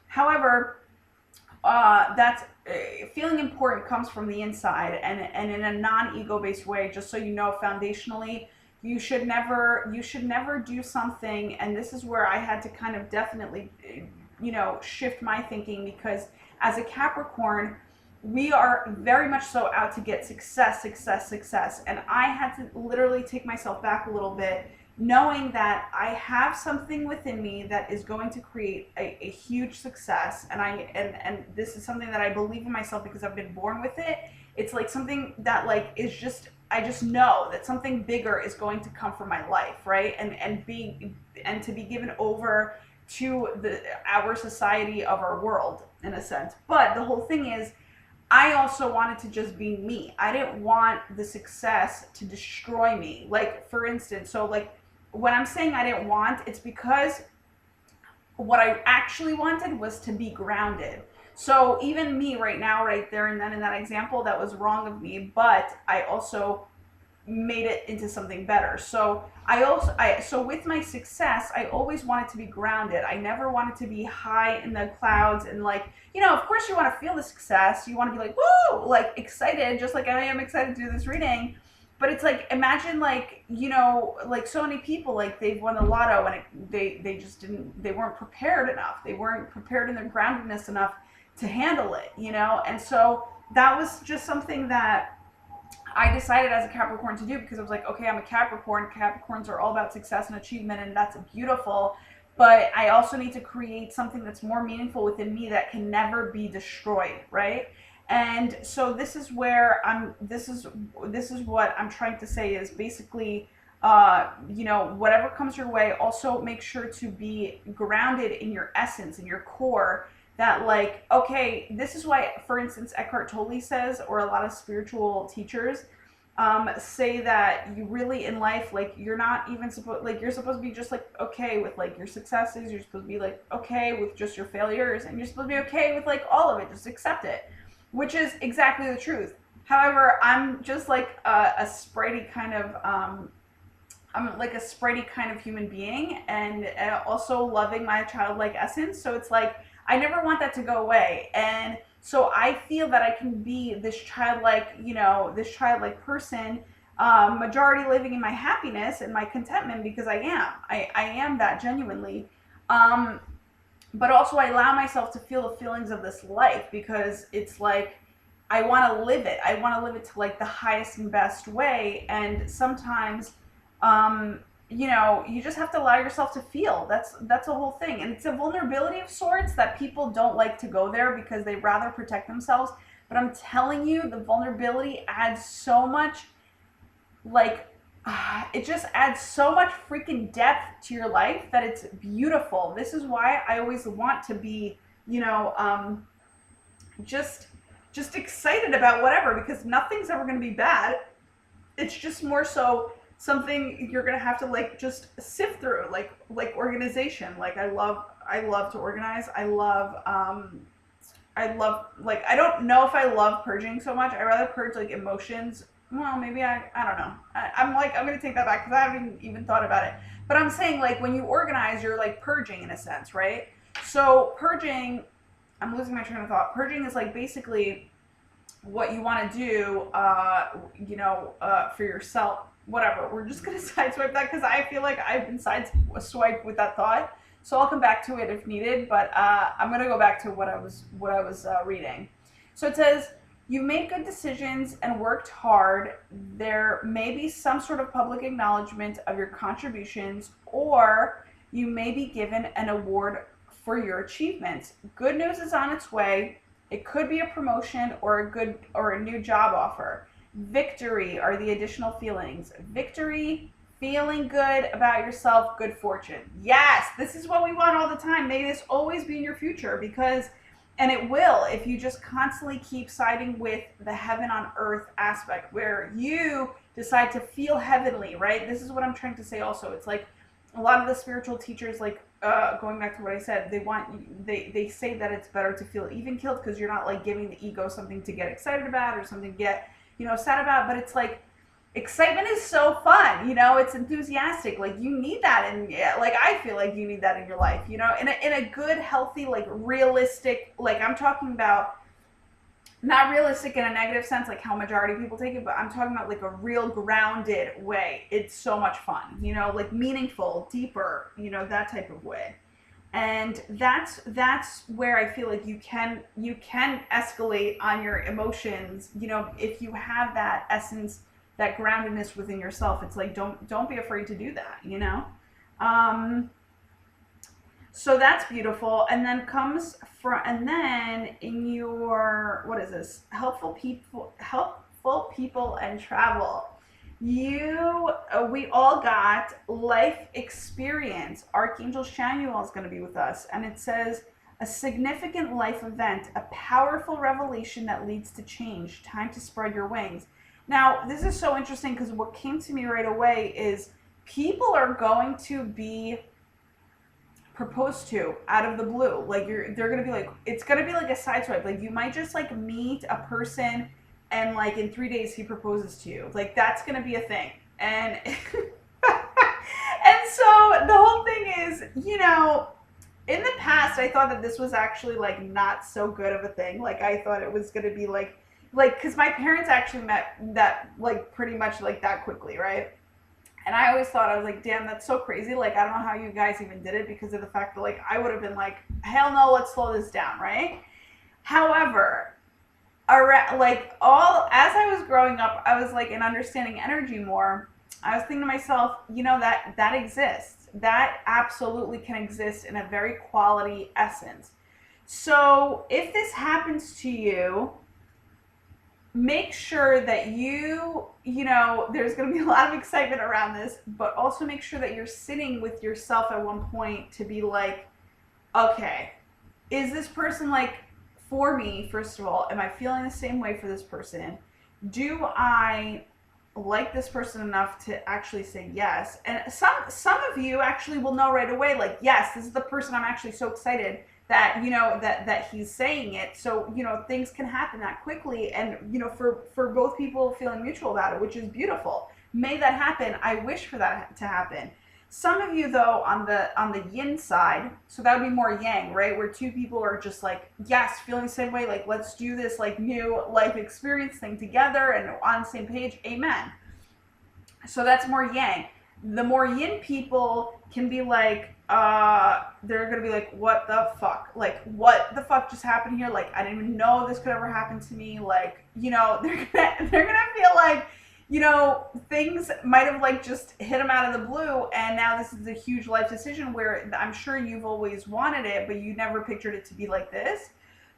However, that's feeling important comes from the inside, and in a non-ego based way. Just so you know, foundationally, you should never do something, and this is where I had to kind of definitely, you know, shift my thinking, because as a Capricorn, we are very much so out to get success, success, success. And I had to literally take myself back a little bit, knowing that I have something within me that is going to create a huge success. And this is something that I believe in myself because I've been born with it. It's like something that, like, is just, I just know that something bigger is going to come from my life, right? And to be given over to our society of our world, in a sense. But the whole thing is, I also wanted to just be me. I didn't want the success to destroy me. Like, for instance, so like when I'm saying I didn't want, it's because what I actually wanted was to be grounded. So even me right now, right there and then in that example, that was wrong of me, but I also made it into something better. So so with my success, I always wanted to be grounded. I never wanted to be high in the clouds and, like, you know, of course you want to feel the success. You want to be like, woo, like excited, just like I am excited to do this reading. But it's like, imagine, like, you know, like so many people, like they've won the lotto and they just didn't, they weren't prepared enough. They weren't prepared in their groundedness enough to handle it, you know? And so that was just something that I decided as a Capricorn to do, because I was like, okay, I'm a Capricorn. Capricorns are all about success and achievement, and that's beautiful. But I also need to create something that's more meaningful within me that can never be destroyed, right? And so this is where this is what I'm trying to say is basically, you know, whatever comes your way, also make sure to be grounded in your essence, in your core. That, like, okay, this is why, for instance, Eckhart Tolle says, or a lot of spiritual teachers say that you really in life, like, you're not even supposed, like, you're supposed to be just like okay with like your successes. You're supposed to be like okay with just your failures, and you're supposed to be okay with like all of it. Just accept it, which is exactly the truth. However, I'm just like a spritey kind of I'm like a spritey kind of human being, and also loving my childlike essence. So it's like, I never want that to go away. And so I feel that I can be this childlike, you know, this childlike person, majority living in my happiness and my contentment, because I am that genuinely. But also I allow myself to feel the feelings of this life, because it's like, I want to live it. I want to live it to like the highest and best way. And sometimes, you know, you just have to allow yourself to feel. That's a whole thing. And it's a vulnerability of sorts that people don't like to go there because they rather protect themselves. But I'm telling you, the vulnerability adds so much, like, it just adds so much freaking depth to your life that it's beautiful. This is why I always want to be, you know, just excited about whatever, because nothing's ever going to be bad. It's just more so something you're gonna have to like just sift through, like organization. Like I love to organize. I love like, I don't know if I love purging so much. I rather purge like emotions. Well, maybe I don't know. I'm gonna take that back because I haven't even thought about it. But I'm saying, like, when you organize, you're like purging in a sense, right? So purging, I'm losing my train of thought. Purging is like basically what you want to do, you know, for yourself. Whatever, we're just gonna sideswipe that because I feel like I've been sideswiped with that thought. So I'll come back to it if needed, but I'm gonna go back to what I was reading. So it says, you've made good decisions and worked hard. There may be some sort of public acknowledgement of your contributions, or you may be given an award for your achievements. Good news is on its way. It could be a promotion or a new job offer. Victory are the additional feelings. Victory, feeling good about yourself, good fortune. Yes, this is what we want all the time. May this always be in your future, because, and it will, if you just constantly keep siding with the heaven on earth aspect, where you decide to feel heavenly, right? This is what I'm trying to say also. It's like a lot of the spiritual teachers, like going back to what I said, they say that it's better to feel even killed, because you're not like giving the ego something to get excited about or something to get, sad about. But it's like, excitement is so fun, it's enthusiastic. Like, you need that, and like, I feel like you need that in your life, in a good, healthy, like realistic, like, I'm talking about not realistic in a negative sense, like how majority of people take it, but I'm talking about like a real grounded way. It's so much fun, like meaningful, deeper, that type of way. And that's where I feel like you can escalate on your emotions, if you have that essence, that groundedness within yourself. It's like, don't be afraid to do that, so that's beautiful. And then and then in your, what is this? Helpful people and travel. We all got life experience. Archangel Shamuel is going to be with us. And it says, a significant life event, a powerful revelation that leads to change. Time to spread your wings. Now, this is so interesting, because what came to me right away is people are going to be proposed to out of the blue. Like, they're gonna be like, it's gonna be like a sideswipe. Like, you might just like meet a person, and like in 3 days he proposes to you. Like, that's gonna be a thing. And and so the whole thing is, in the past I thought that this was actually like not so good of a thing. Like, I thought it was gonna be like because my parents actually met that like pretty much like that quickly, right? And I always thought, I was like, damn, that's so crazy. Like, I don't know how you guys even did it, because of the fact that like I would have been like, hell no, let's slow this down, right? However, like, all as I was growing up, I was like, in understanding energy more, I was thinking to myself, that exists. That absolutely can exist in a very quality essence. So if this happens to you, make sure that there's going to be a lot of excitement around this, but also make sure that you're sitting with yourself at one point to be like, okay, is this person like for me? First of all, am I feeling the same way for this person? Do I like this person enough to actually say yes? And some of you actually will know right away, like, yes, this is the person. I'm actually so excited that that he's saying it. So things can happen that quickly, and for both people feeling mutual about it, which is beautiful. May that happen. I wish for that to happen. Some of you, though, on the yin side, so that would be more yang, right, where two people are just like, yes, feeling the same way, like, let's do this like new life experience thing together and on the same page. Amen. So that's more yang. The more yin people can be like, they're gonna be like, what the fuck? Like, what the fuck just happened here? Like, I didn't even know this could ever happen to me. Like, they're gonna feel like, things might have like just hit them out of the blue, and now this is a huge life decision where I'm sure you've always wanted it, but you never pictured it to be like this.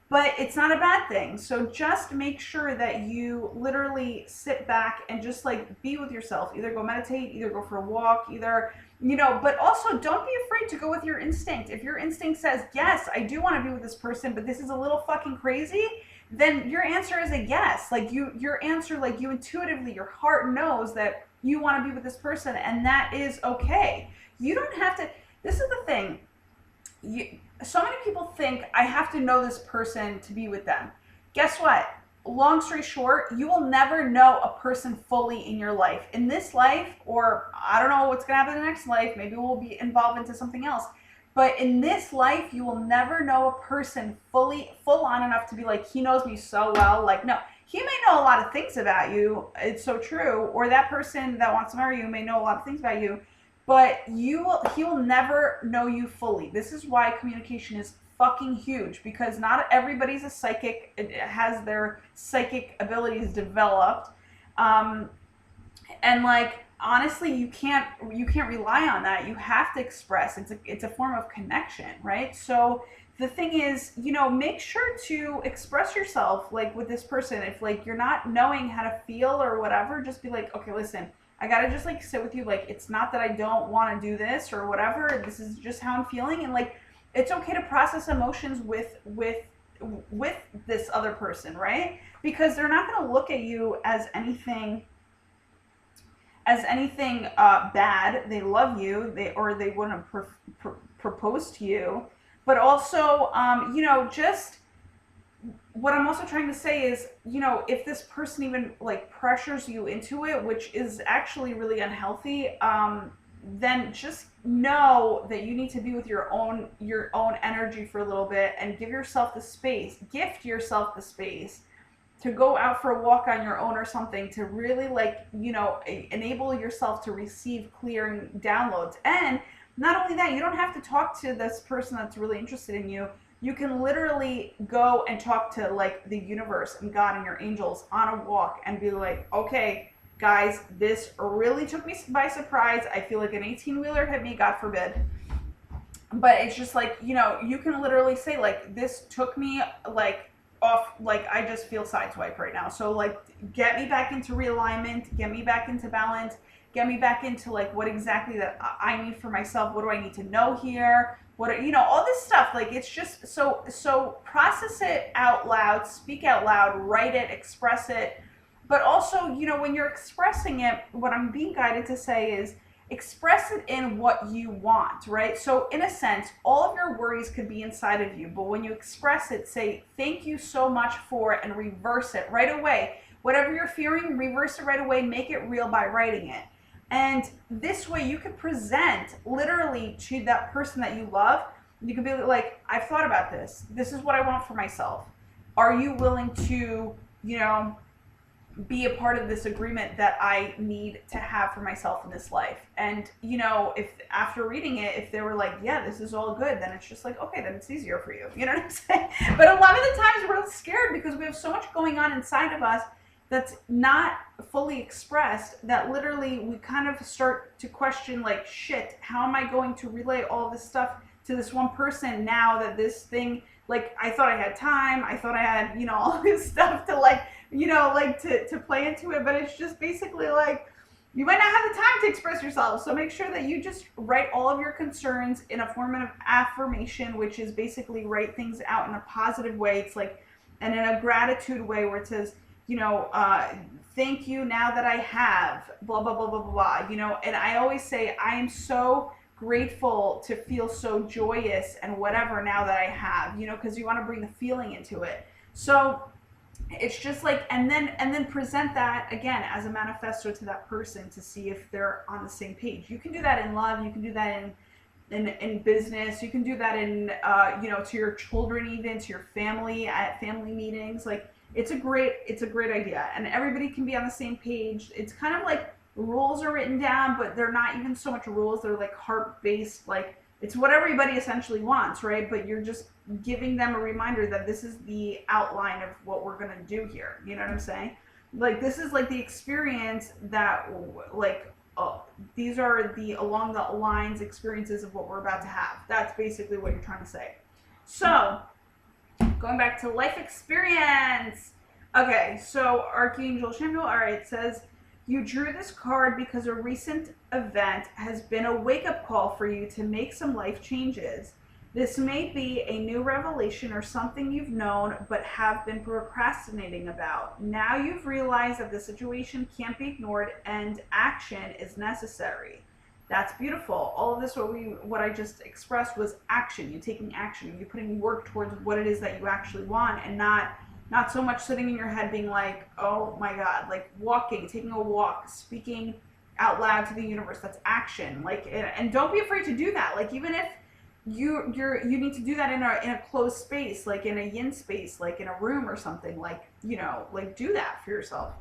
But it's not a bad thing. So just make sure that you literally sit back and just like be with yourself. Either go meditate, either go for a walk, either, but also don't be afraid to go with your instinct. If your instinct says, yes, I do want to be with this person, but this is a little fucking crazy, then your answer is a yes. Like your answer, like you intuitively, your heart knows that you want to be with this person, and that is okay. You don't have to, this is the thing. So many people think I have to know this person to be with them. Guess what? Long story short, you will never know a person fully in your life. In this life, or I don't know what's going to happen in the next life, maybe we'll be involved into something else. But in this life, you will never know a person full on enough to be like, he knows me so well. Like, no, he may know a lot of things about you. It's so true. Or that person that wants to marry you may know a lot of things about you. But he will never know you fully. This is why communication is fucking huge, because not everybody's a psychic. It has their psychic abilities developed. And like, honestly, you can't rely on that. You have to express. It's a form of connection, right? So the thing is, make sure to express yourself like with this person. If like you're not knowing how to feel or whatever, just be like, okay, listen, I gotta just like sit with you. Like, it's not that I don't want to do this or whatever. This is just how I'm feeling, and like, it's okay to process emotions with this other person, right? Because they're not gonna look at you as anything bad. They love you. They wouldn't propose to you. But also, just what I'm also trying to say is, if this person even like pressures you into it, which is actually really unhealthy, then just know that you need to be with your own energy for a little bit and give yourself the space, gift yourself the space to go out for a walk on your own or something, to really like enable yourself to receive clearing downloads. And not only that, you don't have to talk to this person that's really interested in you. You can literally go and talk to like the universe and God and your angels on a walk and be like, okay guys, this really took me by surprise. I feel like an 18-wheeler hit me, God forbid. But it's just like, you can literally say like, this took me like off, like I just feel sideswiped right now. So like, get me back into realignment, get me back into balance, get me back into like what exactly that I need for myself. What do I need to know here? All this stuff. Like, it's just so process it out loud, speak out loud, write it, express it. But also, when you're expressing it, what I'm being guided to say is express it in what you want, right? So in a sense, all of your worries could be inside of you, but when you express it, say, thank you so much for it, and reverse it right away. Whatever you're fearing, reverse it right away, make it real by writing it. And this way you can present literally to that person that you love. You can be like, I've thought about this. This is what I want for myself. Are you willing to, be a part of this agreement that I need to have for myself in this life? And, if after reading it, if they were like, yeah, this is all good, then it's just like, okay, then it's easier for you. You know what I'm saying? But a lot of the times we're scared because we have so much going on inside of us that's not fully expressed, that literally we kind of start to question like, shit, how am I going to relay all this stuff to this one person now that this thing, like, I thought I had time, I thought I had, all this stuff to like, to play into it, but it's just basically like, you might not have the time to express yourself. So make sure that you just write all of your concerns in a form of affirmation, which is basically write things out in a positive way. It's like, and in a gratitude way where it says, thank you now that I have, blah, blah, blah, blah, blah, and I always say, I am so grateful to feel so joyous and whatever now that I have, because you want to bring the feeling into it. So it's just like, and then present that again as a manifesto to that person to see if they're on the same page. You can do that in love. You can do that in business. You can do that in, to your children, even to your family at family meetings. Like, it's a great idea, and everybody can be on the same page. It's kind of like rules are written down, but they're not even so much rules. They're like heart-based, like it's what everybody essentially wants, right? But you're just giving them a reminder that this is the outline of what we're going to do here. You know what I'm saying? Like, this is like the experience that, like, these are the along the lines experiences of what we're about to have. That's basically what you're trying to say. So, going back to life experience. Okay, so Archangel Samuel, all right, it says, you drew this card because a recent event has been a wake-up call for you to make some life changes. This may be a new revelation or something you've known but have been procrastinating about. Now you've realized that the situation can't be ignored and action is necessary. That's beautiful. All of this, what I just expressed was action. You're taking action. You're putting work towards what it is that you actually want, and not so much sitting in your head being like, oh my God, like walking, taking a walk, speaking out loud to the universe. That's action. Like, and don't be afraid to do that. Like, even if you need to do that in a closed space, like in a yin space, like in a room or something, like, like do that for yourself.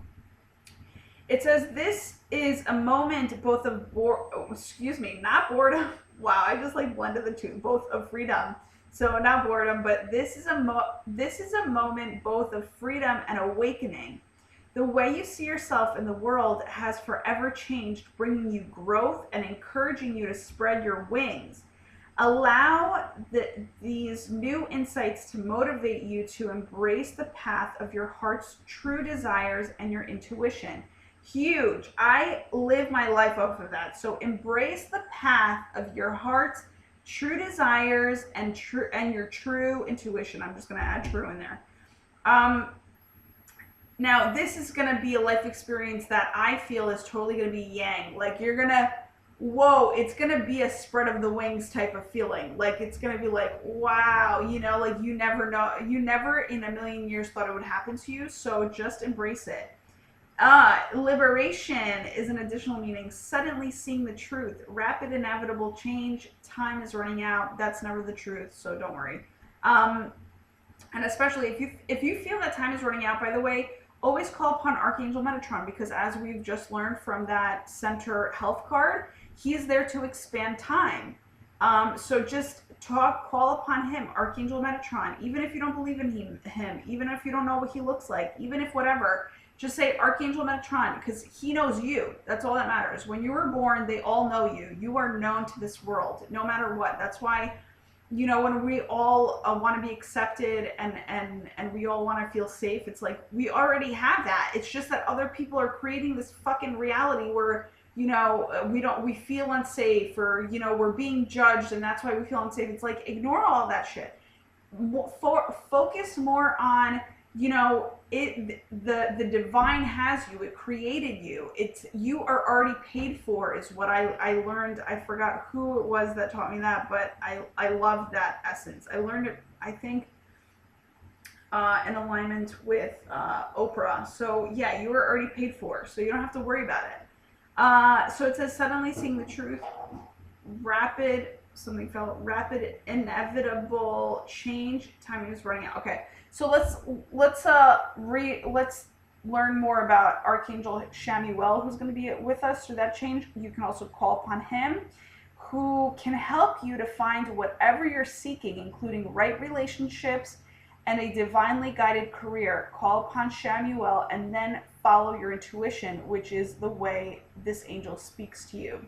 It says this is a moment both of not boredom. Wow, I just like blended the two, both of freedom. So not boredom, but this is a moment both of freedom and awakening. The way you see yourself in the world has forever changed, bringing you growth and encouraging you to spread your wings. Allow these new insights to motivate you to embrace the path of your heart's true desires and your intuition. Huge. I live my life off of that. So embrace the path of your heart's true desires and your true intuition. I'm just going to add true in there. Now, this is going to be a life experience that I feel is totally going to be yang. Like, you're going to, whoa, it's going to be a spread of the wings type of feeling. Like, it's going to be like, wow, you know, like you never know, you never in a million years thought it would happen to you. So just embrace it. Liberation is an additional meaning. Suddenly seeing the truth. Rapid, inevitable change. Time is running out. That's never the truth, so don't worry. And especially if you feel that time is running out, by the way, always call upon Archangel Metatron, because as we've just learned from that center health card, he's there to expand time. So just call upon him, Archangel Metatron, even if you don't believe in him, even if you don't know what he looks like, even if whatever, just say Archangel Metatron, because he knows you. That's all that matters. When you were born, they all know you. You are known to this world, no matter what. That's why, you know, when we all want to be accepted and we all want to feel safe, it's like we already have that. It's just that other people are creating this fucking reality where, you know, we feel unsafe, or, you know, we're being judged, and that's why we feel unsafe. It's like, ignore all that shit. Focus more on, you know, the divine has you. It created you. You are already paid for, is what I learned. I forgot who it was that taught me that, but I love that essence. I learned it, I think, in alignment with Oprah. So yeah, you are already paid for, so you don't have to worry about it. So it says, suddenly seeing the truth, rapid, inevitable change, timing is running out. Okay. So let's learn more about Archangel Shamuel, who's going to be with us through that change. You can also call upon him, who can help you to find whatever you're seeking, including right relationships and a divinely guided career. Call upon Shamuel and then follow your intuition, which is the way this angel speaks to you.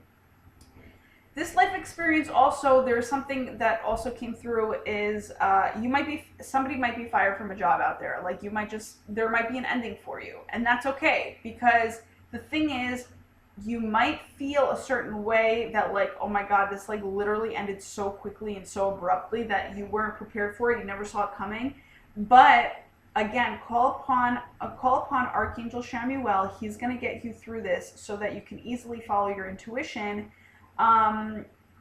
This life experience also, there's something that also came through is somebody might be fired from a job out there. Like, there might be an ending for you, and that's okay, because the thing is, you might feel a certain way that, like, oh my God, this like literally ended so quickly and so abruptly that you weren't prepared for it. You never saw it coming. But again, call upon Archangel Shamuel. He's going to get you through this so that you can easily follow your intuition.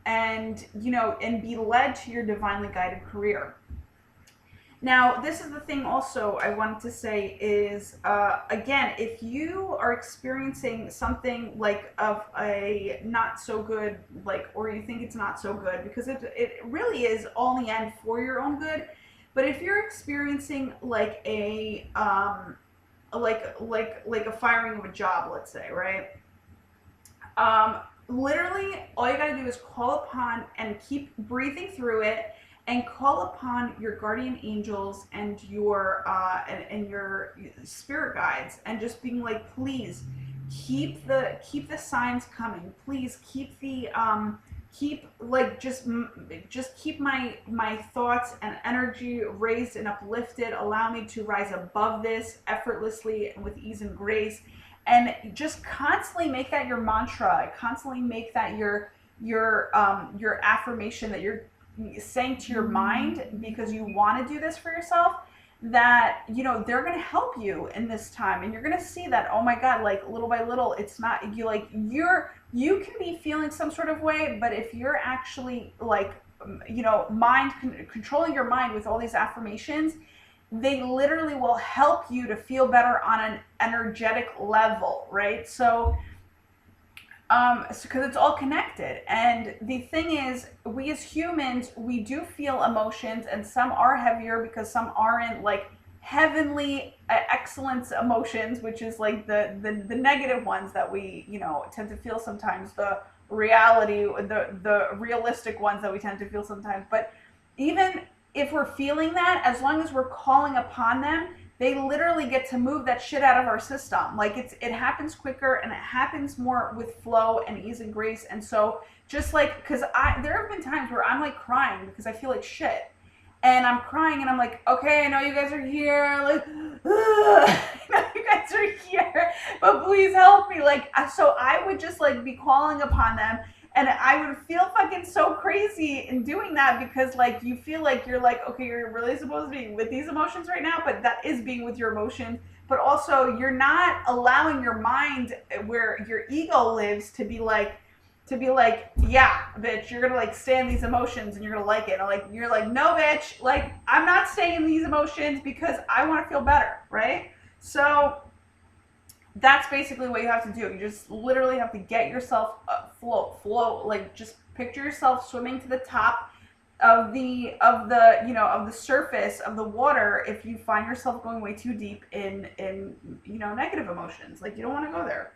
And, you know, and be led to your divinely guided career. Now, this is the thing also I wanted to say is, again, if you are experiencing something like of a not so good, like, or you think it's not so good, because it really is all in the end for your own good. But if you're experiencing like a, like a firing of a job, let's say, right? Literally, all you gotta do is call upon and keep breathing through it, and call upon your guardian angels and your spirit guides, and just being like, please keep the signs coming. Please keep the just keep my thoughts and energy raised and uplifted. Allow me to rise above this effortlessly and with ease and grace. And just constantly make that your mantra. Constantly make that your affirmation that you're saying to your mind, because you want to do this for yourself. That, you know, they're going to help you in this time, and you're going to see that, oh my God, like little by little, it's not you can be feeling some sort of way, but if you're actually like, you know, controlling your mind with all these affirmations, they literally will help you to feel better on an energetic level, right? So, because it's all connected. And the thing is, we as humans, we do feel emotions, and some are heavier because some aren't, like heavenly excellence emotions, which is like the negative ones that we, you know, tend to feel sometimes, the realistic ones that we tend to feel sometimes. But even if we're feeling that, as long as we're calling upon them, they literally get to move that shit out of our system. Like it happens quicker and it happens more with flow and ease and grace. And so just like, because there have been times where I'm like crying because I feel like shit, and I'm crying and I'm like, okay, I know you guys are here, like, I know you guys are here, but please help me. Like, so I would just like be calling upon them, and I would feel fucking so crazy in doing that, because like you feel like you're like, okay, you're really supposed to be with these emotions right now, but that is being with your emotions. But also you're not allowing your mind, where your ego lives, to be like, yeah, bitch, you're gonna like stay in these emotions and you're gonna like it. And like you're like, no, bitch, like I'm not staying in these emotions because I want to feel better, right? So that's basically what you have to do. You just literally have to get yourself float, like just picture yourself swimming to the top of the surface of the water. If you find yourself going way too deep in negative emotions, like you don't want to go there.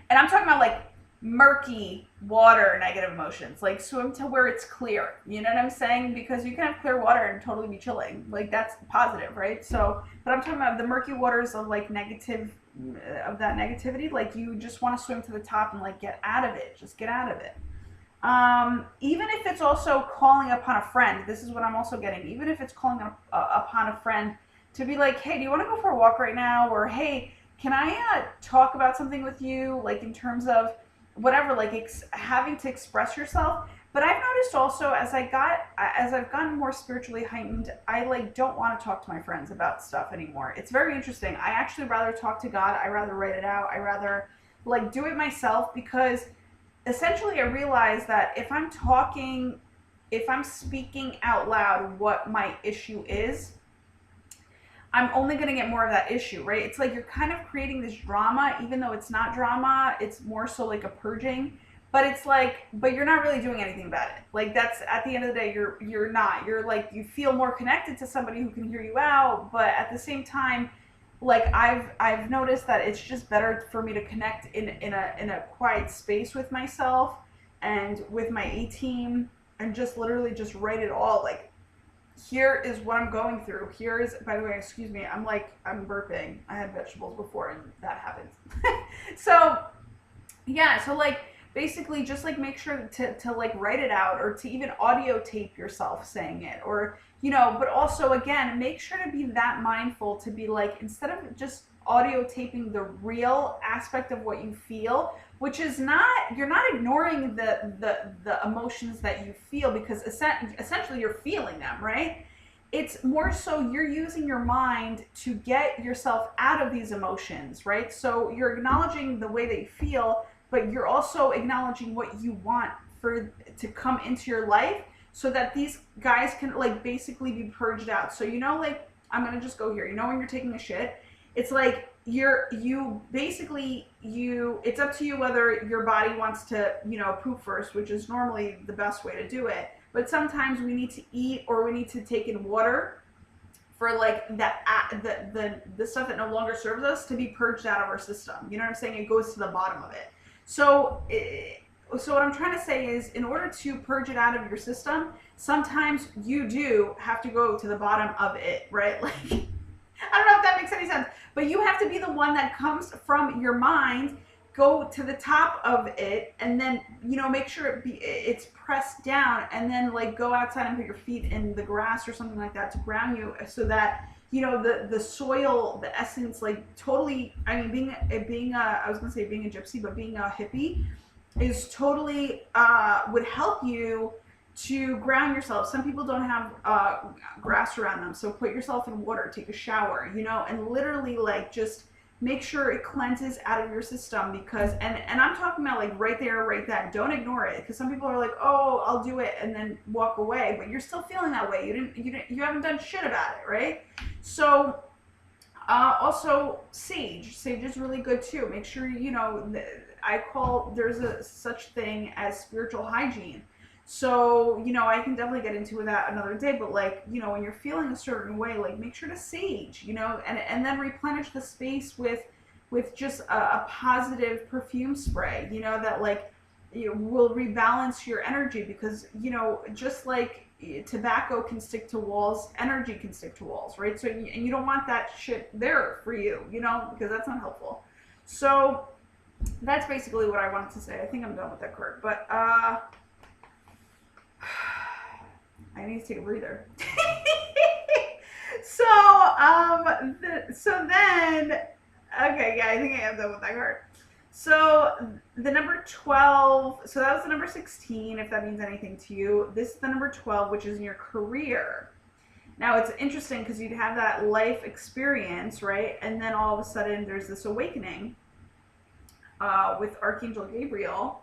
And I'm talking about like murky water negative emotions, like swim to where it's clear, you know what I'm saying? Because you can have clear water and totally be chilling, like that's positive, right? So but I'm talking about the murky waters of like negative, of that negativity. Like you just want to swim to the top and like get out of it, just get out of it. Even if it's also calling upon a friend, this is what I'm also getting, even if it's calling upon a friend to be like, hey, do you want to go for a walk right now? Or hey, can I talk about something with you, like in terms of whatever, like having to express yourself. But I've noticed also as I've gotten more spiritually heightened, I like don't want to talk to my friends about stuff anymore. It's very interesting. I actually rather talk to God. I rather write it out. I rather like do it myself, because essentially I realize that if I'm speaking out loud what my issue is, I'm only going to get more of that issue, right? It's like you're kind of creating this drama, even though it's not drama. It's more so like a purging. But it's like, but you're not really doing anything about it. Like that's, at the end of the day, you're not. You're like, you feel more connected to somebody who can hear you out. But at the same time, like I've noticed that it's just better for me to connect in a quiet space with myself and with my A team, and just literally just write it all. Like, here is what I'm going through. Here is, by the way, excuse me, I'm burping. I had vegetables before and that happened. So, yeah, so like, basically just like make sure to like write it out, or to even audio tape yourself saying it, or, but also again, make sure to be that mindful to be like, instead of just audio taping the real aspect of what you feel, which is not, you're not ignoring the emotions that you feel, because essentially you're feeling them, right? It's more so you're using your mind to get yourself out of these emotions, right? So you're acknowledging the way that you feel, but you're also acknowledging what you want to come into your life, so that these guys can like basically be purged out. So like, I'm gonna just go here. When you're taking a shit, it's like it's up to you whether your body wants to, poop first, which is normally the best way to do it. But sometimes we need to eat, or we need to take in water for like the stuff that no longer serves us to be purged out of our system. You know what I'm saying? It goes to the bottom of it. So what I'm trying to say is, in order to purge it out of your system, sometimes you do have to go to the bottom of it, right? Like, I don't know if that makes any sense, but you have to be the one that comes from your mind, go to the top of it, and then, make sure it's pressed down, and then like go outside and put your feet in the grass or something like that to ground you, so that, the soil, the essence, like totally, I mean, I was going to say being a gypsy, but being a hippie is totally, would help you to ground yourself. Some people don't have grass around them, so put yourself in water, take a shower, and literally like just make sure it cleanses out of your system, because, and I'm talking about like right there, right then. Don't ignore it, because some people are like, oh, I'll do it, and then walk away, but you're still feeling that way. You haven't done shit about it, right? So, also sage is really good too. Make sure, there's a such thing as spiritual hygiene. So, I can definitely get into that another day, but like, when you're feeling a certain way, like make sure to sage, and then replenish the space with just a positive perfume spray, that like, will rebalance your energy, because, just like tobacco can stick to walls, energy can stick to walls, right? So, and you don't want that shit there for you, because that's not helpful. So that's basically what I wanted to say. I think I'm done with that card, but I need to take a breather. So then, okay, yeah, I think I am done with that card. So the number 12, so that was the number 16, if that means anything to you. This is the number 12, which is in your career. Now it's interesting because you'd have that life experience, right? And then all of a sudden there's this awakening with Archangel Gabriel,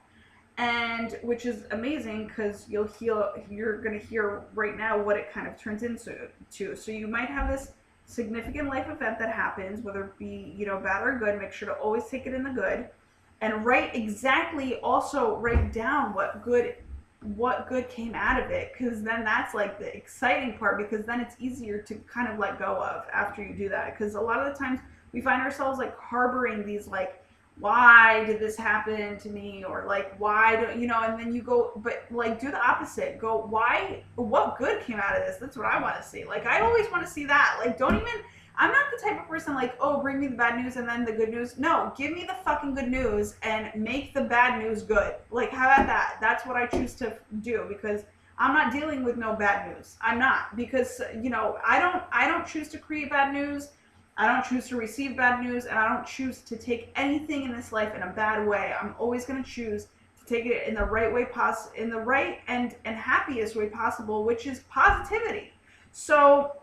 and which is amazing because you're going to hear right now what it kind of turns into. So you might have this significant life event that happens, whether it be, bad or good. Make sure to always take it in the good, and write down what good came out of it, because then that's like the exciting part, because then it's easier to kind of let go of after you do that. Because a lot of the times we find ourselves like harboring these like, why did this happen to me, or like, why do and then you go, but like, do the opposite. Go, what good came out of this? That's what I want to see. Like, I always want to see that. Like, I'm not the type of person like, oh, bring me the bad news and then the good news. No, give me the fucking good news and make the bad news good. Like, how about that? That's what I choose to do, because I'm not dealing with no bad news. I'm not, because I don't choose to create bad news. I don't choose to receive bad news, and I don't choose to take anything in this life in a bad way. I'm always going to choose to take it in the right way, in the right and happiest way possible, which is positivity. So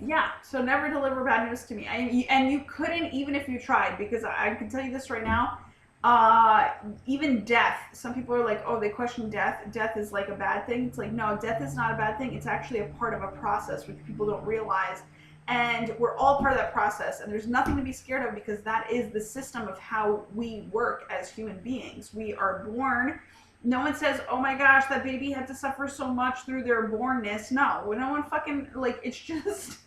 yeah, so never deliver bad news to me. And you couldn't, even if you tried, because I can tell you this right now. Even death. Some people are like, oh, they question death. Death is like a bad thing. It's like, no, death is not a bad thing. It's actually a part of a process, which people don't realize. And we're all part of that process, and there's nothing to be scared of, because that is the system of how we work as human beings. We are born. No one says, oh my gosh, that baby had to suffer so much through their bornness. No one fucking, like, it's just,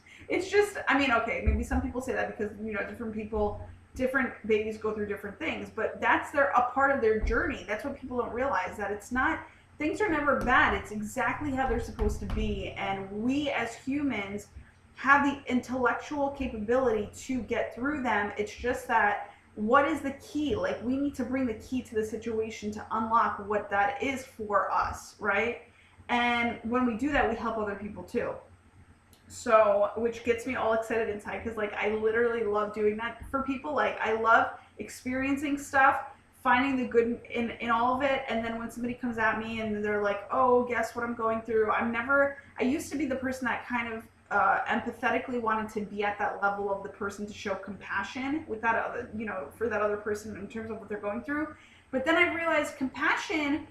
I mean, okay, maybe some people say that because, different babies go through different things, but that's a part of their journey. That's what people don't realize, that it's not, things are never bad. It's exactly how they're supposed to be. And we as humans have the intellectual capability to get through them. It's just that, what is the key? Like, we need to bring the key to the situation to unlock what that is for us, right? And when we do that, we help other people too. So, which gets me all excited inside, because like, I literally love doing that for people. Like, I love experiencing stuff, finding the good in all of it. And then when somebody comes at me and they're like, oh, guess what I'm going through? I used to be the person that kind of empathetically wanted to be at that level of the person to show compassion with that other, for that other person in terms of what they're going through. But then I realized compassion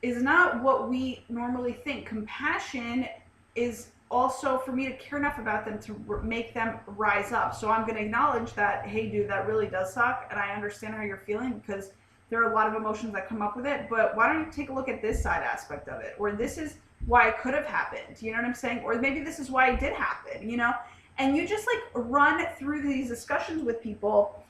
is not what we normally think. Compassion is also for me to care enough about them to make them rise up. So I'm going to acknowledge that, hey, dude, that really does suck, and I understand how you're feeling, because there are a lot of emotions that come up with it. But why don't you take a look at this side aspect of it, or this is why it could have happened, you know what I'm saying? Or maybe this is why it did happen, And you just like run through these discussions with people,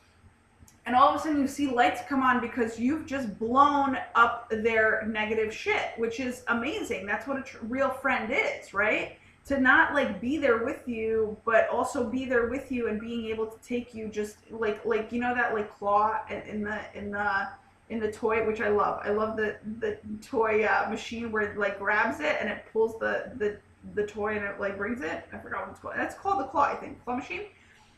and all of a sudden you see lights come on, because you've just blown up their negative shit, which is amazing. That's what a real friend is, right? To not like be there with you, but also be there with you and being able to take you just like that like claw in the toy, which I love. I love the toy machine where it like grabs it and it pulls the toy and it like brings it. I forgot what it's called. That's called the claw, I think. Claw machine.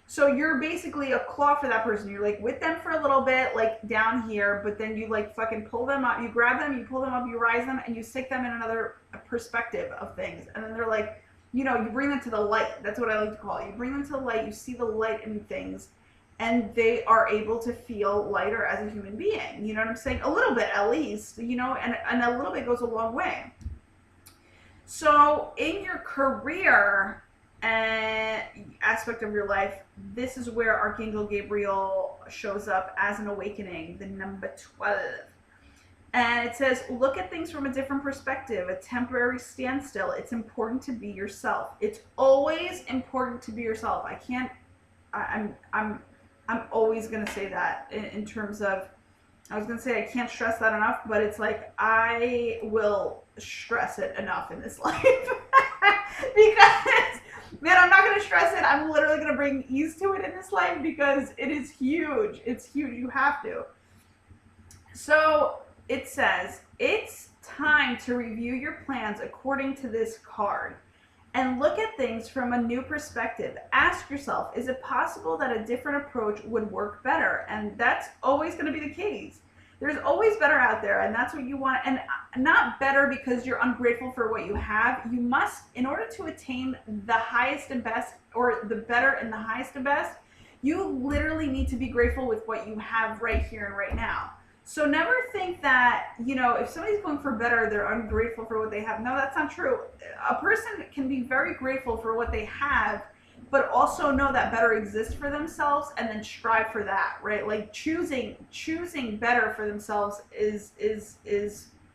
So you're basically a claw for that person. You're like with them for a little bit, like down here, but then you like fucking pull them up. You grab them, you pull them up, you rise them, and you stick them in another perspective of things. And then they're like, you bring them to the light. That's what I like to call it. You bring them to the light. You see the light in things. And they are able to feel lighter as a human being. You know what I'm saying? A little bit, at least, and a little bit goes a long way. So in your career aspect of your life, this is where Archangel Gabriel shows up as an awakening, the number 12. And it says, look at things from a different perspective, a temporary standstill. It's important to be yourself. It's always important to be yourself. I'm always going to say that in terms of, I was going to say I can't stress that enough, but it's like I will stress it enough in this life. Because, man, I'm not going to stress it. I'm literally going to bring ease to it in this life because it is huge. It's huge. You have to. So it says, it's time to review your plans according to this card and look at things from a new perspective. Ask yourself, is it possible that a different approach would work better? And that's always going to be the case. There's always better out there, and that's what you want. And not better because you're ungrateful for what you have. You must, in order to attain the highest and best, or the better and the highest and best, you literally need to be grateful with what you have right here and right now. So never think that, if somebody's going for better, they're ungrateful for what they have. No, that's not true. A person can be very grateful for what they have, but also know that better exists for themselves and then strive for that, right? Like choosing better for themselves is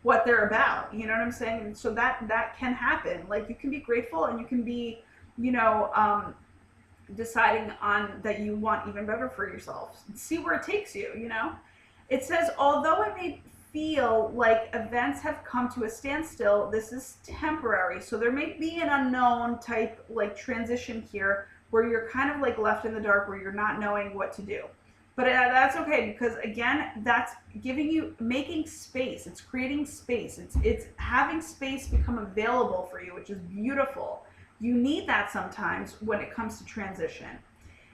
what they're about. You know what I'm saying? And so that can happen. Like you can be grateful and you can be, deciding on that you want even better for yourself. See where it takes you, It says, although it may feel like events have come to a standstill, this is temporary. So there may be an unknown type like transition here where you're kind of like left in the dark, where you're not knowing what to do. But that's okay, because again, that's making space. It's creating space. It's having space become available for you, which is beautiful. You need that sometimes when it comes to transition.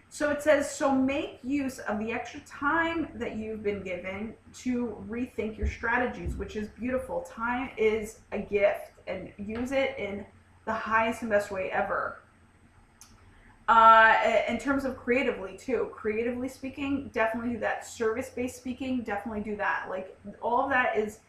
So it says, so make use of the extra time that you've been given to rethink your strategies, which is beautiful. Time is a gift, and use it in the highest and best way ever. In terms of creatively too, creatively speaking, definitely do that. Service-based speaking, definitely do that. Like all of that is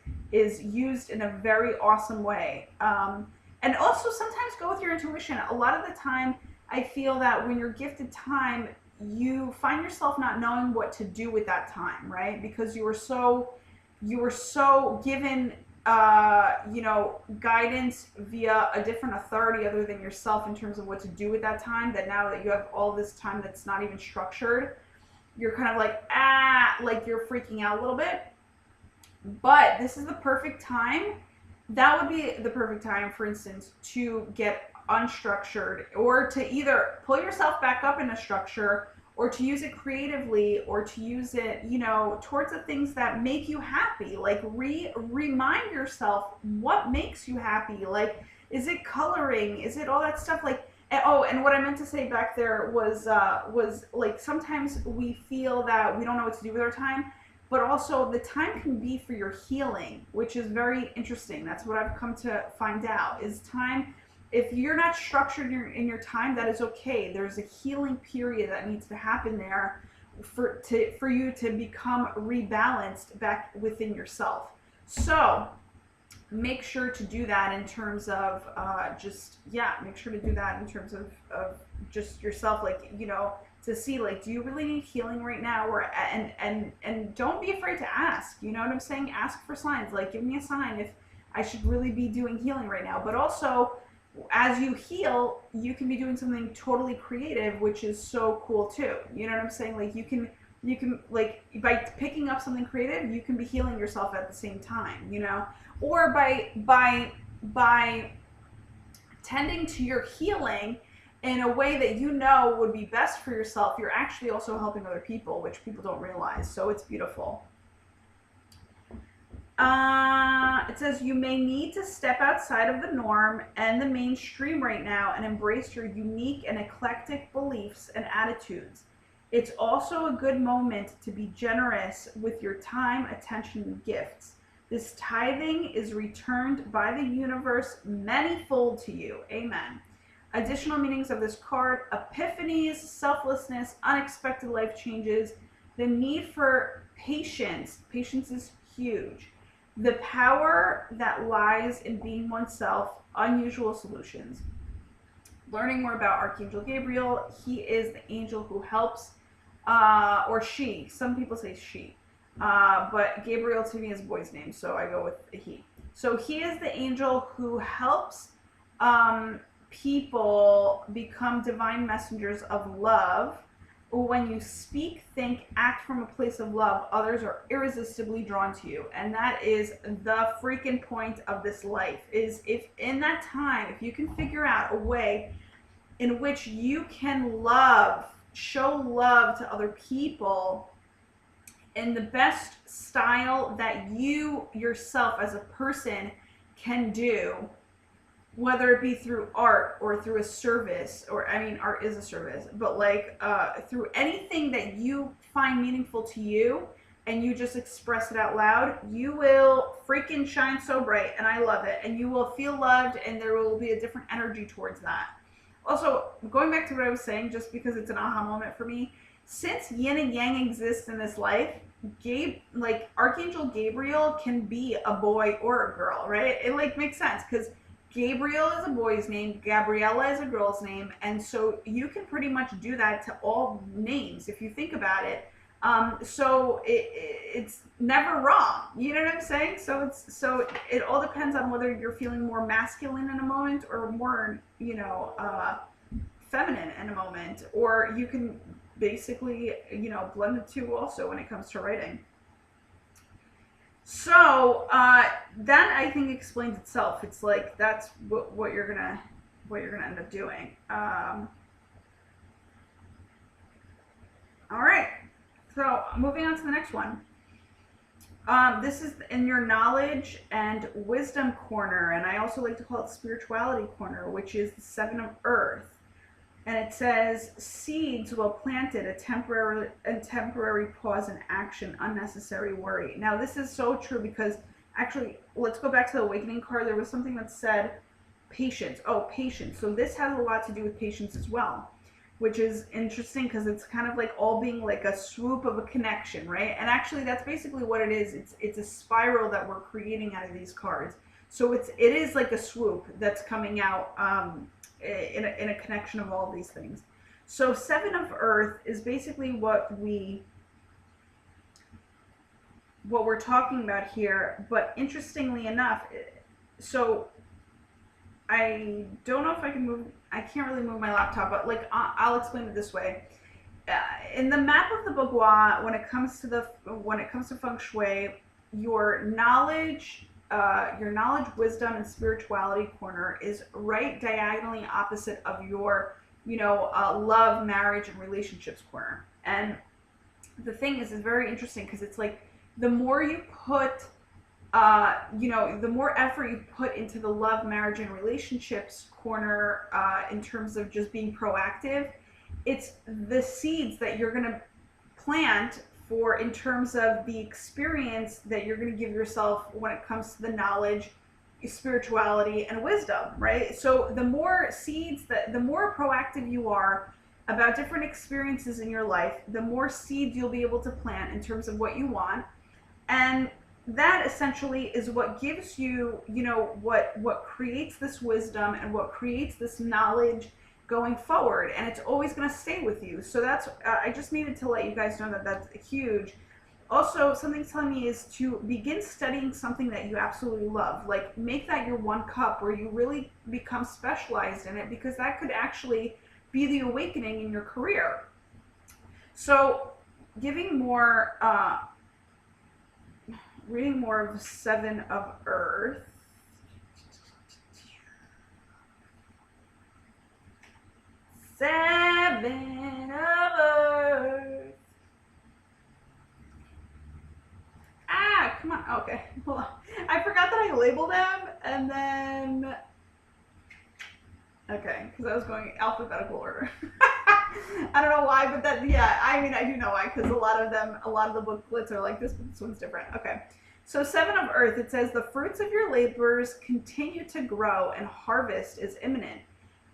used in a very awesome way. And also sometimes go with your intuition. A lot of the time, I feel that when you're gifted time, you find yourself not knowing what to do with that time, right? Because you were so given, guidance via a different authority other than yourself in terms of what to do with that time, that now that you have all this time that's not even structured, you're kind of like you're freaking out a little bit. But this is the perfect time. That would be the perfect time, for instance, to get unstructured, or to either pull yourself back up in a structure, or to use it creatively, or to use it, towards the things that make you happy. Like remind yourself what makes you happy. Like, is it coloring? Is it all that stuff? Like, and what I meant to say back there was like sometimes we feel that we don't know what to do with our time. But also the time can be for your healing, which is very interesting. That's what I've come to find out, is time. If you're not structured in your time, that is okay. There's a healing period that needs to happen there for you to become rebalanced back within yourself. So make sure to do that in terms of make sure to do that in terms of just yourself, like, to see, like, do you really need healing right now? Or and don't be afraid to ask. You know what I'm saying? Ask for signs. Like, give me a sign if I should really be doing healing right now. But also, as you heal, you can be doing something totally creative, which is so cool too. You know what I'm saying? Like, you can like, by picking up something creative, you can be healing yourself at the same time. Or by tending to your healing in a way that would be best for yourself, you're actually also helping other people, which people don't realize. So it's beautiful. It says, you may need to step outside of the norm and the mainstream right now and embrace your unique and eclectic beliefs and attitudes. It's also a good moment to be generous with your time, attention, and gifts. This tithing is returned by the universe manyfold to you. Amen. Additional meanings of this card: epiphanies, selflessness, unexpected life changes, the need for patience. Patience is huge. The power that lies in being oneself, unusual solutions. Learning more about Archangel Gabriel. He is the angel who helps, or she. Some people say she. But Gabriel to me is a boy's name, so I go with he. So he is the angel who helps people become divine messengers of love, When you speak, think, act from a place of love, others are irresistibly drawn to you. And that is the freaking point of this life, is if in that time, if you can figure out a way in which you can love, show love to other people in the best style that you yourself as a person can do, whether it be through art or through a service, or I mean, art is a service, but like through anything that you find meaningful to you and you just express it out loud, you will freaking shine so bright. And I love it. And you will feel loved, and there will be a different energy towards that. Also, going back to what I was saying, just because it's an aha moment for me, since yin and yang exists in this life, like Archangel Gabriel can be a boy or a girl, right? It like makes sense because Gabriel is a boy's name, Gabriella is a girl's name, and so you can pretty much do that to all names if you think about it. So it's never wrong. You know what I'm saying? So it all depends on whether you're feeling more masculine in a moment or more, feminine in a moment, or you can basically, blend the two also when it comes to writing. So that I think explains itself. It's like that's what you're gonna end up doing. All right. So moving on to the next one. This is in your knowledge and wisdom corner, and I also like to call it spirituality corner, which is the Seven of Earth. And it says, seeds well planted, a temporary pause in action, unnecessary worry. Now, this is so true because actually, let's go back to the awakening card. There was something that said patience. Oh, patience. So this has a lot to do with patience as well, which is interesting because it's kind of like all being like a swoop of a connection, right? And actually, that's basically what it is. It's a spiral that we're creating out of these cards. So it is like a swoop that's coming out in a connection of all of these things. So Seven of Earth is basically what we're talking about here. But interestingly enough, so I don't know if I can move. I can't really move my laptop, but like I'll explain it this way. In the map of the Bagua, when it comes to Feng Shui, your knowledge, wisdom, and spirituality corner is right diagonally opposite of your, love, marriage, and relationships corner. And the thing is very interesting because it's like the more you put, the more effort you put into the love, marriage, and relationships corner in terms of just being proactive, it's the seeds that you're going to plant for in terms of the experience that you're going to give yourself when it comes to the knowledge, spirituality, and wisdom, right? So the more the more proactive you are about different experiences in your life, the more seeds you'll be able to plant in terms of what you want. And that essentially is what gives you, what creates this wisdom and what creates this knowledge going forward, and it's always going to stay with you. So that's I just needed to let you guys know that that's huge. Also, something's telling me is to begin studying something that you absolutely love. Like make that your one cup where you really become specialized in it, because that could actually be the awakening in your career. So giving more reading more of Seven of Earth. Seven of Earth. Ah, come on. Okay, hold on. I forgot that I labeled them, and then okay, because I was going alphabetical order. I don't know why, but I mean, I do know why, because a lot of the booklets are like this, but this one's different. Okay, so Seven of Earth, it says the fruits of your labors continue to grow, and harvest is imminent.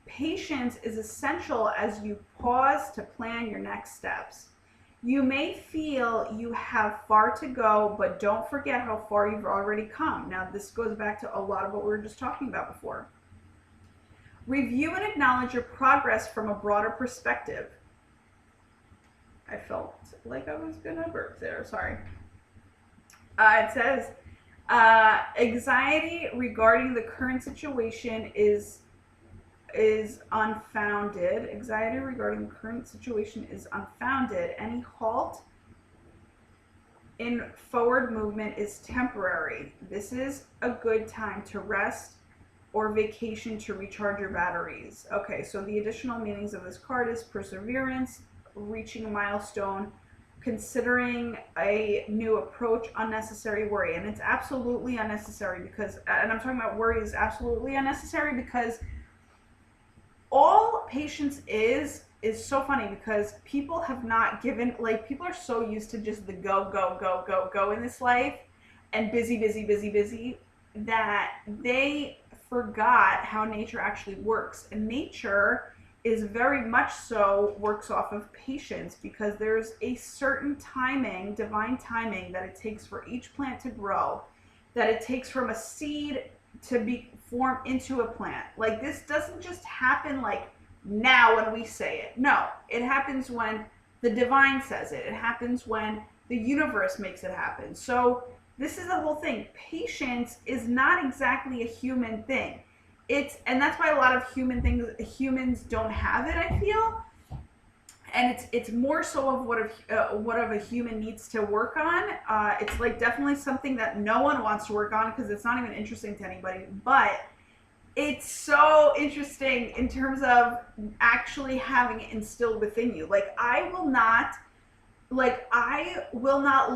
Patience is essential as you pause to plan your next steps. You may feel you have far to go, but don't forget how far you've already come. Now, this goes back to a lot of what we were just talking about before. Review and acknowledge your progress from a broader perspective. I felt like I was going to burp there. Sorry. It says, anxiety regarding the current situation is is unfounded. Anxiety regarding the current situation is unfounded. Any halt in forward movement is temporary. This is a good time to rest or vacation to recharge your batteries. Okay, so the additional meanings of this card is perseverance, reaching a milestone, considering a new approach, unnecessary worry. And it's absolutely unnecessary because, and I'm talking about worry is absolutely unnecessary because all patience is so funny because people have not given, like, people are so used to just the go, go, go, go, go in this life and busy, busy, busy, busy that they forgot how nature actually works. And nature is very much so works off of patience because there's a certain timing, divine timing, that it takes for each plant to grow, that it takes from a seed to be formed into a plant. Like, this doesn't just happen like now when we say it. No, it happens when the divine says it. It happens when the universe makes it happen. So this is the whole thing. Patience is not exactly a human thing. And that's why a lot of humans don't have it, I feel. And it's more so of what of a human needs to work on. It's like definitely something that no one wants to work on because it's not even interesting to anybody. But it's so interesting in terms of actually having it instilled within you. I will not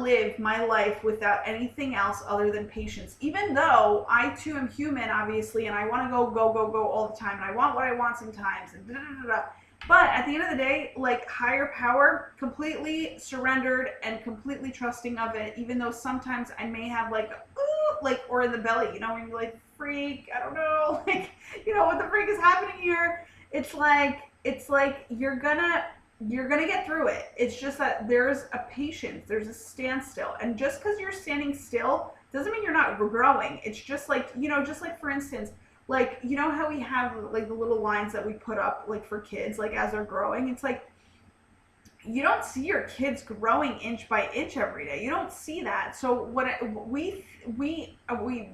live my life without anything else other than patience. Even though I too am human, obviously, and I want to go, go, go, go all the time, and I want what I want sometimes, and da da da da. But at the end of the day, like, higher power, completely surrendered and completely trusting of it, even though sometimes I may have like, ooh, like, or in the belly, you know, when you're like, freak, I don't know, like, you know, what the freak is happening here? It's like you're gonna get through it. It's just that there's a patience, there's a standstill. And just because you're standing still doesn't mean you're not growing. It's just like, you know, just like, for instance, like, you know how we have like the little lines that we put up like for kids, like as they're growing. It's like, you don't see your kids growing inch by inch every day. You don't see that. So we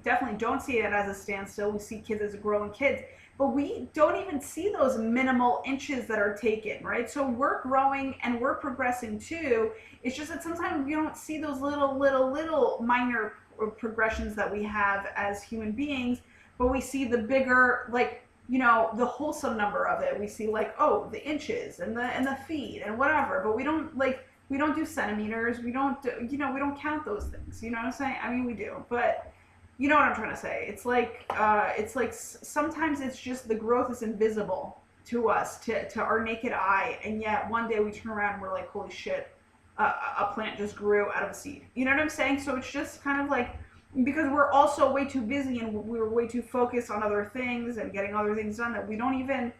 definitely don't see it as a standstill. We see kids as growing kids, but we don't even see those minimal inches that are taken, right? So we're growing and we're progressing too. It's just that sometimes we don't see those little minor progressions that we have as human beings, but we see the bigger, like, you know, the wholesome number of it. We see like, oh, the inches and the feet and whatever, but we don't do centimeters. We don't do, you know, we don't count those things. You know what I'm saying? I mean, we do, but you know what I'm trying to say. It's like sometimes it's just the growth is invisible to us, to our naked eye, and yet one day we turn around and we're like, holy shit, a plant just grew out of a seed. You know what I'm saying? So it's just kind of like, because we're also way too busy and we're way too focused on other things and getting other things done that we don't even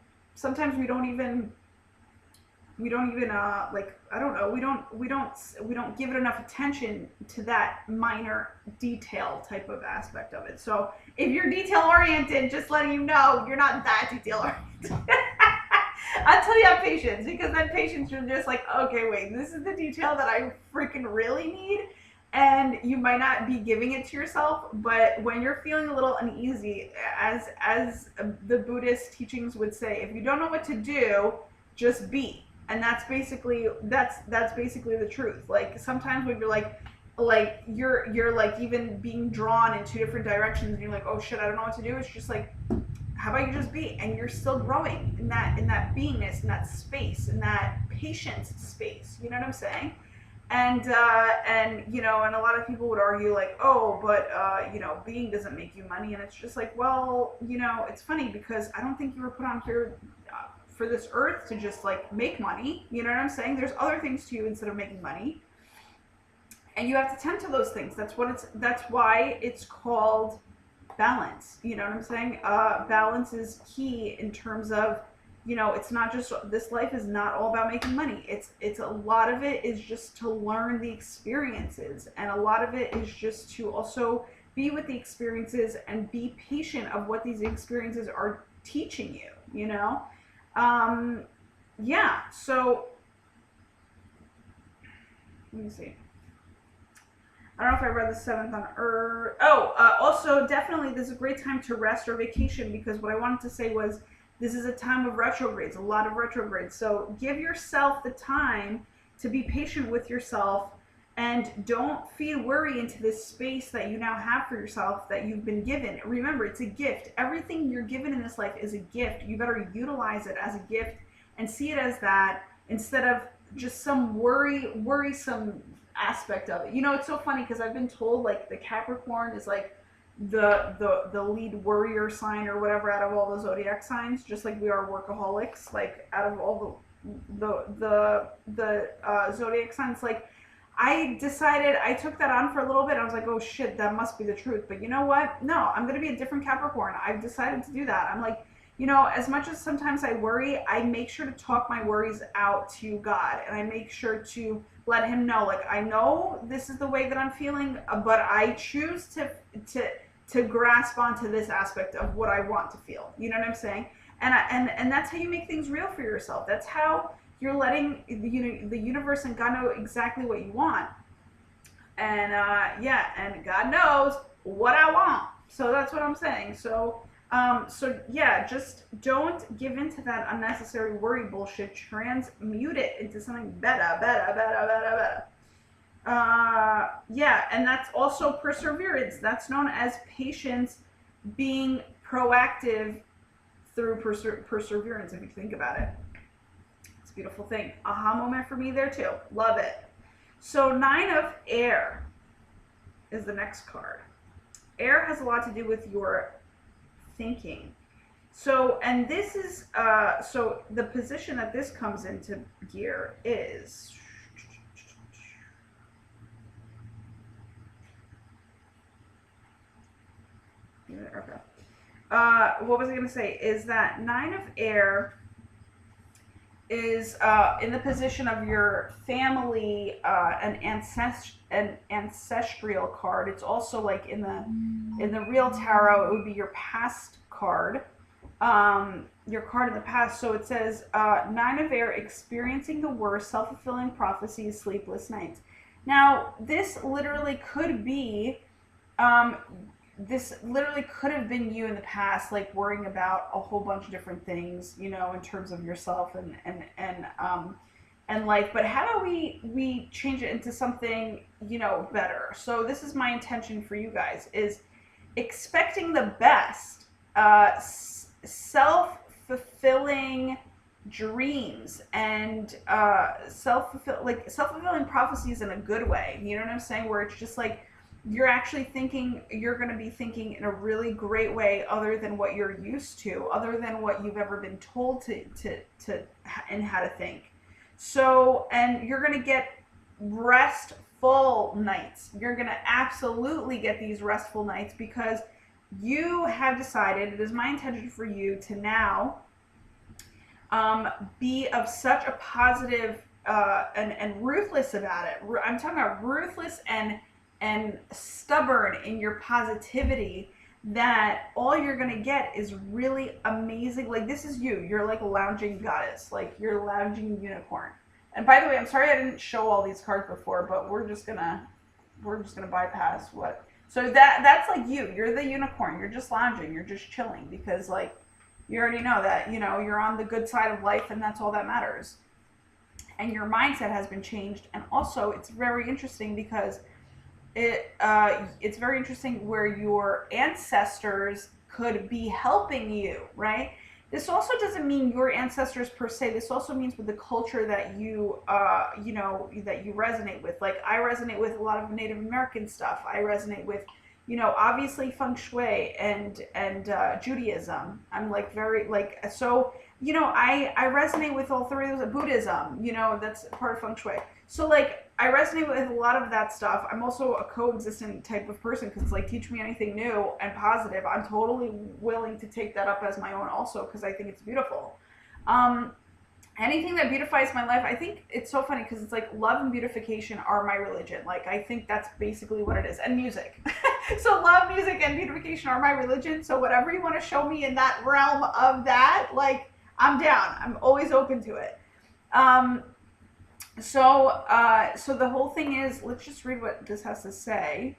like, I don't know, we don't give it enough attention to that minor detail type of aspect of it. So if you're detail oriented, just letting you know, you're not that detail oriented. Until you have patience, because then patience, you're just like, okay, wait, this is the detail that I freaking really need. And you might not be giving it to yourself, but when you're feeling a little uneasy, as the Buddhist teachings would say, if you don't know what to do, just be. And that's basically the truth. Like, sometimes when you're like you're like even being drawn in two different directions and you're like, oh shit, I don't know what to do, it's just like, how about you just be? And you're still growing in that beingness, in that space, in that patience space. You know what I'm saying? And you know, and a lot of people would argue like, oh, but you know, being doesn't make you money. And it's just like, well, you know, it's funny because I don't think you were put on here for this earth to just like make money. You know what I'm saying? There's other things to you instead of making money, and you have to tend to those things. That's why it's called balance. You know what I'm saying? Balance is key in terms of, you know, it's not just, this life is not all about making money. It's a lot of it is just to learn the experiences, and a lot of it is just to also be with the experiences and be patient of what these experiences are teaching you, you know? Yeah, so let me see. I don't know if I read the seventh on Earth. Oh, also definitely this is a great time to rest or vacation, because what I wanted to say was This is a time of retrogrades, a lot of retrogrades. So give yourself the time to be patient with yourself, and don't feed worry into this space that you now have for yourself that you've been given. Remember, it's a gift. Everything you're given in this life is a gift. You better utilize it as a gift and see it as that, instead of just some worrisome aspect of it. You know, it's so funny because I've been told like the Capricorn is like the lead worrier sign or whatever out of all the zodiac signs, just like we are workaholics, like out of all the zodiac signs. Like, I decided, I took that on for a little bit. I was like, oh shit, that must be the truth. But you know what? No, I'm going to be a different Capricorn. I've decided to do that. I'm like, you know, as much as sometimes I worry, I make sure to talk my worries out to God. And I make sure to let him know, like, I know this is the way that I'm feeling, but I choose to grasp onto this aspect of what I want to feel. You know what I'm saying? And that's how you make things real for yourself. That's how you're letting the universe and God know exactly what you want. And yeah, and God knows what I want. So that's what I'm saying. So yeah, just don't give into that unnecessary worry bullshit. Transmute it into something better. Yeah, and that's also perseverance. That's known as patience, being proactive through perseverance, if you think about it. It's a beautiful thing. Aha moment for me there too. Love it. So 9 of air is the next card. Air has a lot to do with your thinking. So, and this is, so the position that this comes into gear is, okay. What was I going to say is that 9 of air is in the position of your family, an ancestral card. It's also like in the real tarot, it would be your past card, your card in the past. So it says 9 of air, experiencing the worst, self-fulfilling prophecies, sleepless nights. Now this literally could be this literally could have been you in the past, like worrying about a whole bunch of different things, you know, in terms of yourself and life. But how do we change it into something, you know, better? So this is my intention for you guys, is expecting the best, self-fulfilling dreams, and self-fulfilling prophecies in a good way. You know what I'm saying? Where it's just like, you're actually thinking, you're going to be thinking in a really great way, other than what you're used to, other than what you've ever been told to and how to think. So, and you're going to get restful nights. You're going to absolutely get these restful nights because you have decided, it is my intention for you to now be of such a positive and ruthless about it. I'm talking about ruthless and stubborn in your positivity, that all you're gonna get is really amazing. Like, this is you. You're like a lounging goddess. Like, you're a lounging unicorn. And by the way, I'm sorry I didn't show all these cards before, but we're just gonna bypass what. So that's like you. You're the unicorn. You're just lounging. You're just chilling because, like, you already know that, you know, you're on the good side of life, and that's all that matters. And your mindset has been changed. And also, it's very interesting because it's very interesting where your ancestors could be helping you, right? This also doesn't mean your ancestors per se. This also means with the culture that you, you know, that you resonate with. Like, I resonate with a lot of Native American stuff. I resonate with, you know, obviously Feng Shui and Judaism. I'm like very, like, so, you know, I resonate with all three of those. Buddhism, you know, that's part of Feng Shui. So, like, I resonate with a lot of that stuff. I'm also a coexistent type of person because it's like, teach me anything new and positive. I'm totally willing to take that up as my own also because I think it's beautiful. Anything that beautifies my life, I think it's so funny because it's like love and beautification are my religion. Like, I think that's basically what it is. And music. So love, music, and beautification are my religion. So whatever you want to show me in that realm of that, like, I'm down. I'm always open to it. So the whole thing is, let's just read what this has to say,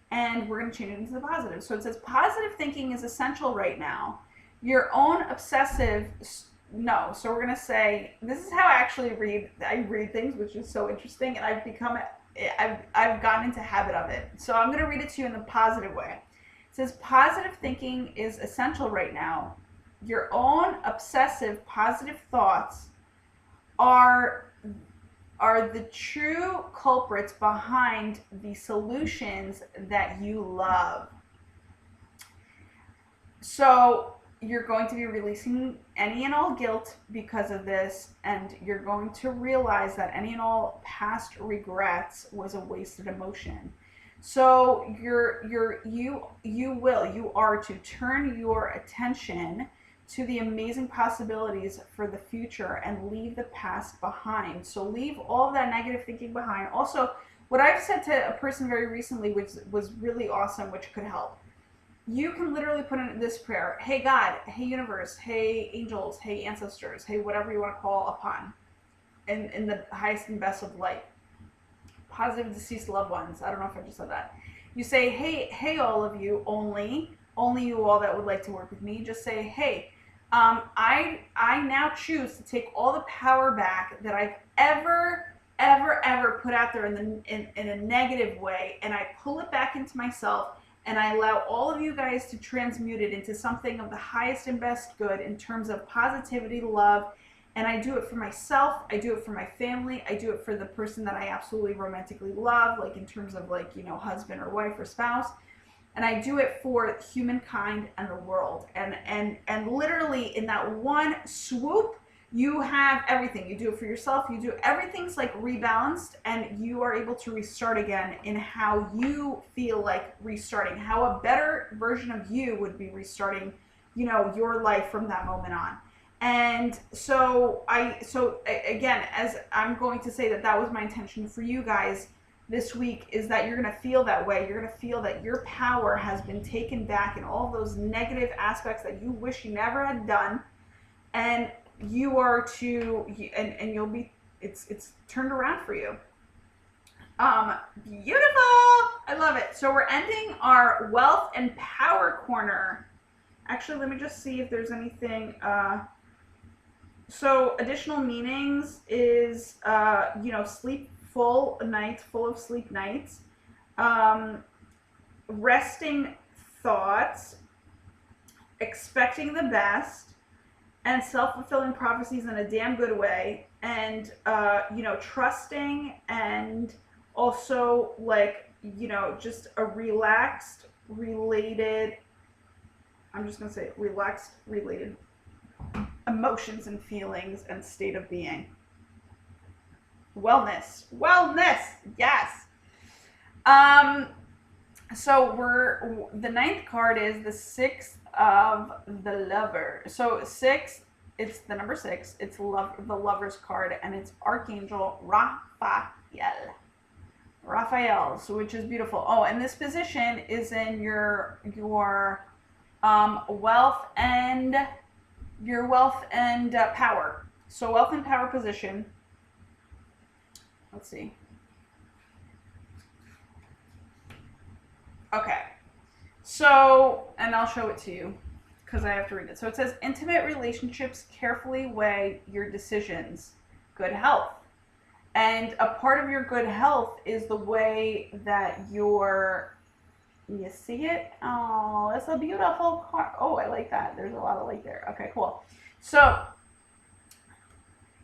and we're going to change it into the positive. So it says, positive thinking is essential right now. Your own obsessive, no. So we're gonna say this is how I read things, which is so interesting, and I've gotten into habit of it. So I'm gonna read it to you in the positive way. It says positive thinking is essential right now. Your own obsessive positive thoughts are the true culprits behind the solutions that you love. So you're going to be releasing any and all guilt because of this, and you're going to realize that any and all past regrets was a wasted emotion. So you are to turn your attention to the amazing possibilities for the future and leave the past behind. So leave all that negative thinking behind. Also, what I've said to a person very recently, which was really awesome, which could help, you can literally put in this prayer: hey God, hey universe, hey angels, hey ancestors, hey whatever you want to call upon in the highest and best of light, positive deceased loved ones. I don't know if I just said that. You say, hey all of you, only you all that would like to work with me, just say, hey, I now choose to take all the power back that I've ever put out there in a negative way, and I pull it back into myself, and I allow all of you guys to transmute it into something of the highest and best good in terms of positivity, love. And I do it for myself, I do it for my family, I do it for the person that I absolutely romantically love, like in terms of like, husband or wife or spouse. And I do it for humankind and the world. And literally in that one swoop, you have everything. You do it for yourself, you do everything's like rebalanced, and you are able to restart again in how you feel like restarting, how a better version of you would be restarting, your life from that moment on. And so again, as I'm going to say that was my intention for you guys this week, is that you're going to feel that way. You're going to feel that your power has been taken back in all those negative aspects that you wish you never had done. And you are to, and you'll be, it's turned around for you. Beautiful. I love it. So we're ending our wealth and power corner. Actually, let me just see if there's anything, so additional meanings is, sleep nights, full of sleep nights, resting thoughts, expecting the best, and self-fulfilling prophecies in a damn good way, and, trusting, and also like, just a relaxed, related, I'm just going to say relaxed, related emotions and feelings and state of being. Wellness, yes. So the ninth card is the Sixth of the Lover. So six, it's the number 6. It's the Lover's card, and it's Archangel Raphael, so which is beautiful. Oh, and this position is in your wealth and power. So wealth and power position. Let's see. Okay. So, and I'll show it to you because I have to read it. So it says, intimate relationships carefully weigh your decisions. Good health. And a part of your good health is the way that you see it? Oh, it's a beautiful card. Oh, I like that. There's a lot of light there. Okay, cool. So,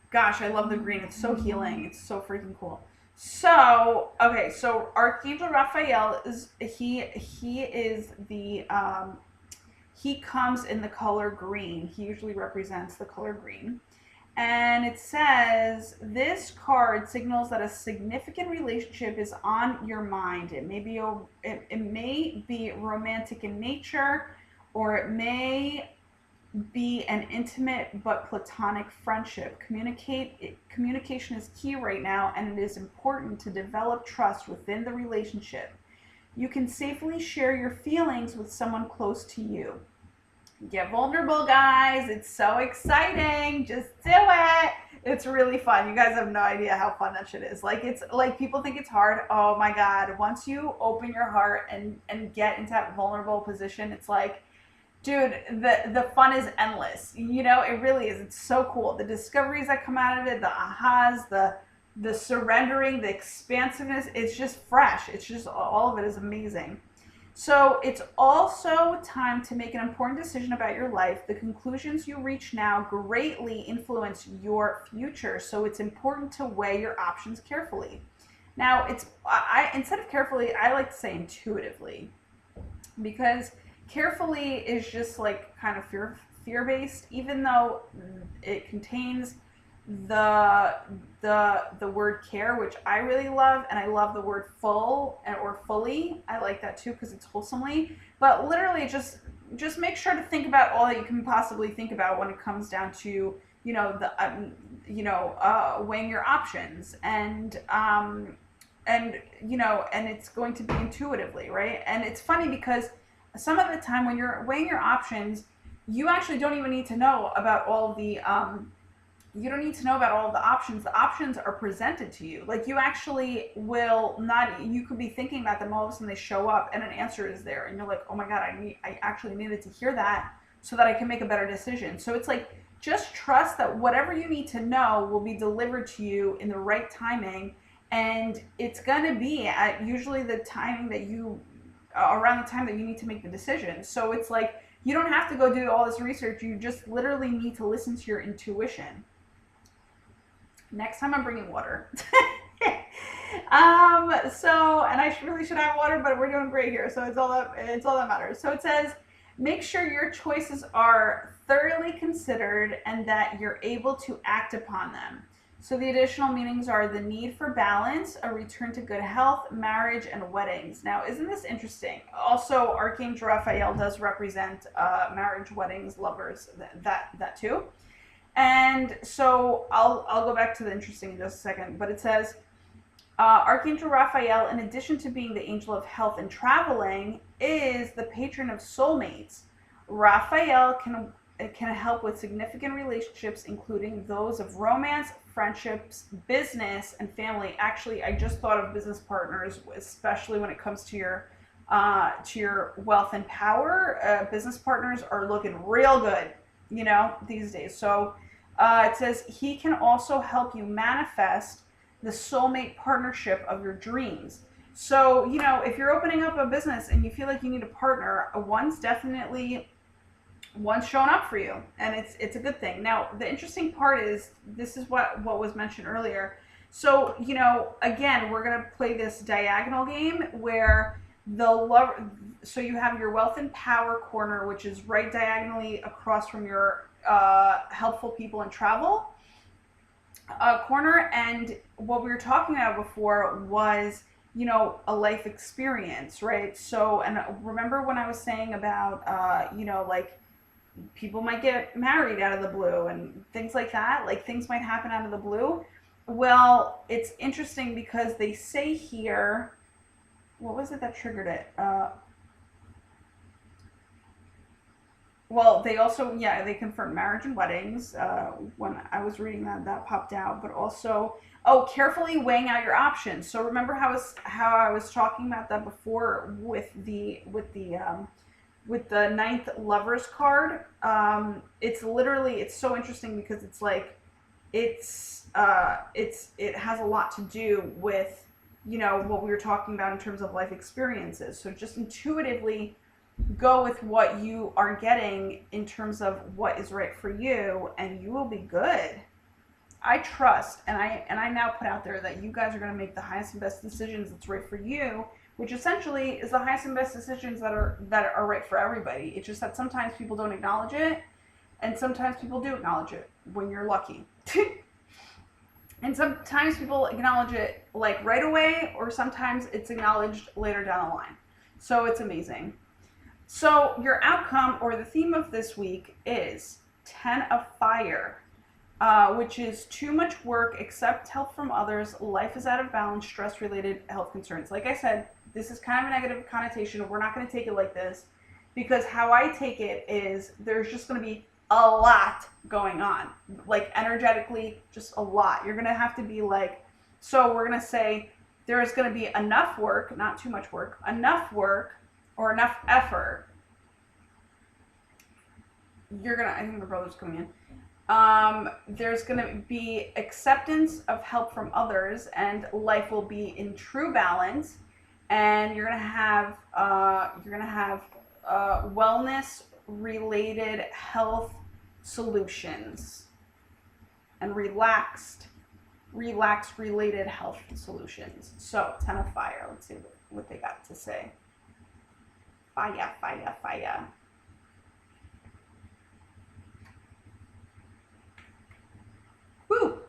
gosh, I love the green. It's so healing. It's so freaking cool. So, okay, so Archangel Raphael is, he is the, he comes in the color green. He usually represents the color green. And it says, this card signals that a significant relationship is on your mind. It may be romantic in nature, or it may be an intimate but platonic friendship. Communication is key right now, and it is important to develop trust within the relationship. You can safely share your feelings with someone close to you. Get vulnerable, guys. It's so exciting. Just do it. It's really fun. You guys have no idea how fun that shit is. Like, it's like, people think it's hard. Oh my God. Once you open your heart and get into that vulnerable position, it's like, Dude, the fun is endless. You know, it really is. It's so cool. The discoveries that come out of it, the ahas, the surrendering, the expansiveness, it's just fresh. It's just all of it is amazing. So it's also time to make an important decision about your life. The conclusions you reach now greatly influence your future. So it's important to weigh your options carefully. Now, I instead of carefully, I like to say intuitively, because carefully is just like kind of fear based, even though it contains the word care, which I really love, and I love the word full or fully. I like that too because it's wholesomely. But literally, just make sure to think about all that you can possibly think about when it comes down to weighing your options, and and it's going to be intuitively, right? And it's funny because some of the time when you're weighing your options, you actually don't even need to know about all of the you don't need to know about all of the options. The options are presented to you. Like, you actually will not, you could be thinking about them, all of a sudden they show up and an answer is there, and you're like, oh my god, I actually needed to hear that so that I can make a better decision. So it's like, just trust that whatever you need to know will be delivered to you in the right timing, and it's going to be at usually the timing that you around the time that you need to make the decision. So it's like, you don't have to go do all this research. You just literally need to listen to your intuition. Next time I'm bringing water. And I really should have water, but we're doing great here, so it's all that matters. So it says, make sure your choices are thoroughly considered and that you're able to act upon them. So the additional meanings are the need for balance, a return to good health, marriage, and weddings. Now, isn't this interesting? Also, Archangel Raphael does represent marriage, weddings, lovers, that too. And so I'll go back to the interesting in just a second, but it says, Archangel Raphael, in addition to being the angel of health and traveling, is the patron of soulmates. Raphael can help with significant relationships, including those of romance, friendships, business, and family. Actually, I just thought of business partners, especially when it comes to your wealth and power. Business partners are looking real good, these days. So it says he can also help you manifest the soulmate partnership of your dreams. So, if you're opening up a business and you feel like you need a partner, one's shown up for you, and it's a good thing. Now, the interesting part is, this is what was mentioned earlier. So, again, we're going to play this diagonal game where so you have your wealth and power corner, which is right diagonally across from your helpful people and travel corner. And what we were talking about before was, a life experience, right? So, and remember when I was saying about, like, people might get married out of the blue and things like that, like things might happen out of the blue. Well, it's interesting because they say here, what was it that triggered it? Well, they also, they confirmed marriage and weddings. When I was reading that popped out, but also, carefully weighing out your options. So remember how I was talking about that before with the ninth lovers card. It's so interesting because it's like, it has a lot to do with, what we were talking about in terms of life experiences. So just intuitively go with what you are getting in terms of what is right for you, and you will be good. I trust, and I now put out there that you guys are going to make the highest and best decisions that's right for you, which essentially is the highest and best decisions that are right for everybody. It's just that sometimes people don't acknowledge it, and sometimes people do acknowledge it when you're lucky. And sometimes people acknowledge it like right away, or sometimes it's acknowledged later down the line. So it's amazing. So your outcome, or the theme of this week, is 10 of Fire, which is too much work, accept help from others, life is out of balance, stress-related health concerns. Like I said, this is kind of a negative connotation. We're not going to take it like this, because how I take it is there's just going to be a lot going on, like energetically, just a lot. You're going to have to be like, so we're going to say there is going to be enough work, not too much work, enough work, or enough effort I think my brother's coming in. There's gonna be acceptance of help from others, and life will be in true balance. And you're gonna have wellness related health solutions and relaxed related health solutions. So 10 of fire. Let's see what they got to say. Fire, fire, fire. Woo!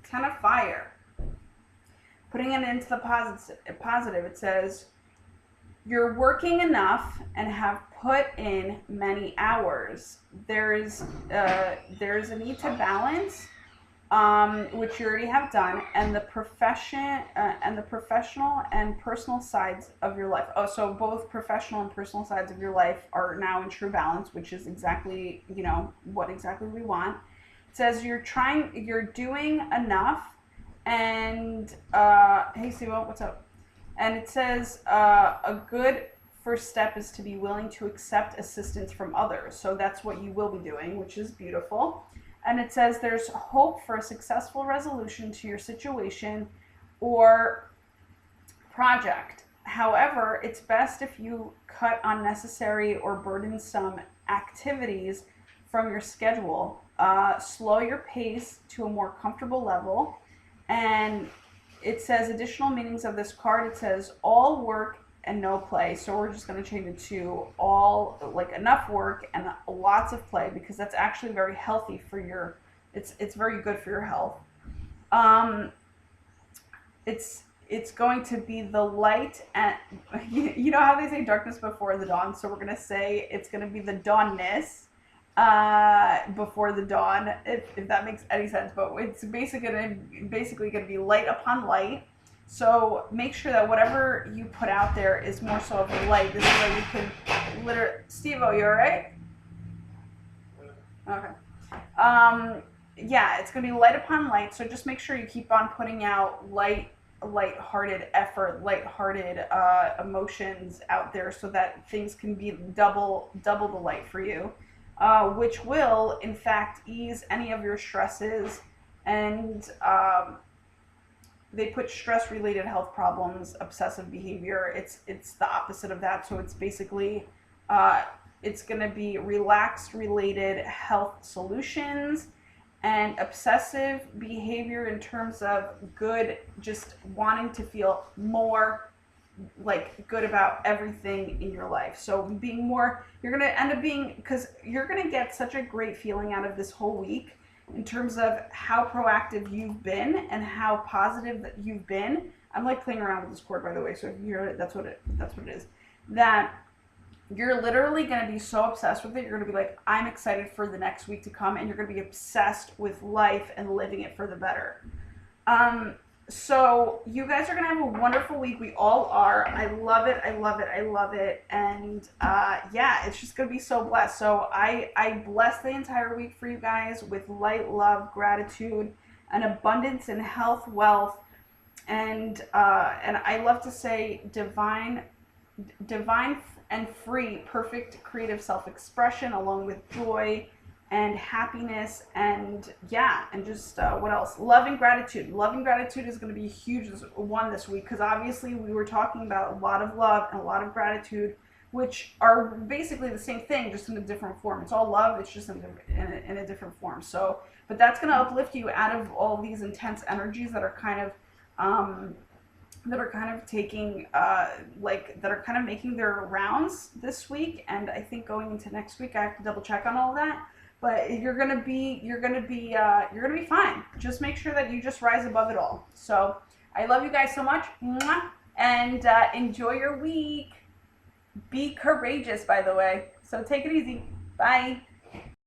Ten of fire. Putting it into the positive, it says, you're working enough and have put in many hours. There's a need to balance, which you already have done, and the professional and personal sides of your life. Oh, so both professional and personal sides of your life are now in true balance, which is exactly, what exactly we want. It says you're doing enough, and hey, Siwa, what's up? And it says a good first step is to be willing to accept assistance from others. So that's what you will be doing, which is beautiful. And it says there's hope for a successful resolution to your situation or project. However, it's best if you cut unnecessary or burdensome activities from your schedule. Slow your pace to a more comfortable level. And it says additional meanings of this card. It says all work and no play. So we're just going to change it to all, like, enough work and lots of play, because that's actually very healthy for your, it's very good for your health. It's going to be the light, and you know how they say darkness before the dawn. So we're going to say it's going to be the dawnness before the dawn, if that makes any sense. But it's basically going to be light upon light. So make sure that whatever you put out there is more so of a light. This way you can literally. Steve-O, you all right? Okay. Yeah, it's going to be light upon light. So just make sure you keep on putting out light-hearted effort, light-hearted emotions out there, so that things can be double the light for you. Which will, in fact, ease any of your stresses. And they put stress-related health problems, obsessive behavior. It's the opposite of that. So it's basically, it's going to be relaxed-related health solutions and obsessive behavior in terms of good, just wanting to feel more like good about everything in your life. So being more, you're going to end up being, because you're going to get such a great feeling out of this whole week in terms of how proactive you've been and how positive that you've been. I'm like playing around with this cord, by the way, so if you hear it, that's what it is. That you're literally going to be so obsessed with it. You're going to be like, I'm excited for the next week to come, and you're going to be obsessed with life and living it for the better. So you guys are going to have a wonderful week. We all are. I love it. I love it. I love it. And yeah, it's just going to be so blessed. So I bless the entire week for you guys with light, love, gratitude, and abundance and health, wealth. And I love to say divine and free, perfect creative self-expression, along with joy and happiness, and yeah, and just what else? Love and gratitude. Love and gratitude is going to be a huge one this week, because obviously we were talking about a lot of love and a lot of gratitude, which are basically the same thing, just in a different form. It's all love, it's just in a different form. So, but that's going to uplift you out of all these intense energies that are kind of taking that are kind of making their rounds this week. And I think going into next week, I have to double check on all that. But you're gonna be fine. Just make sure that you just rise above it all. So I love you guys so much, and enjoy your week. Be courageous, by the way. So take it easy. Bye.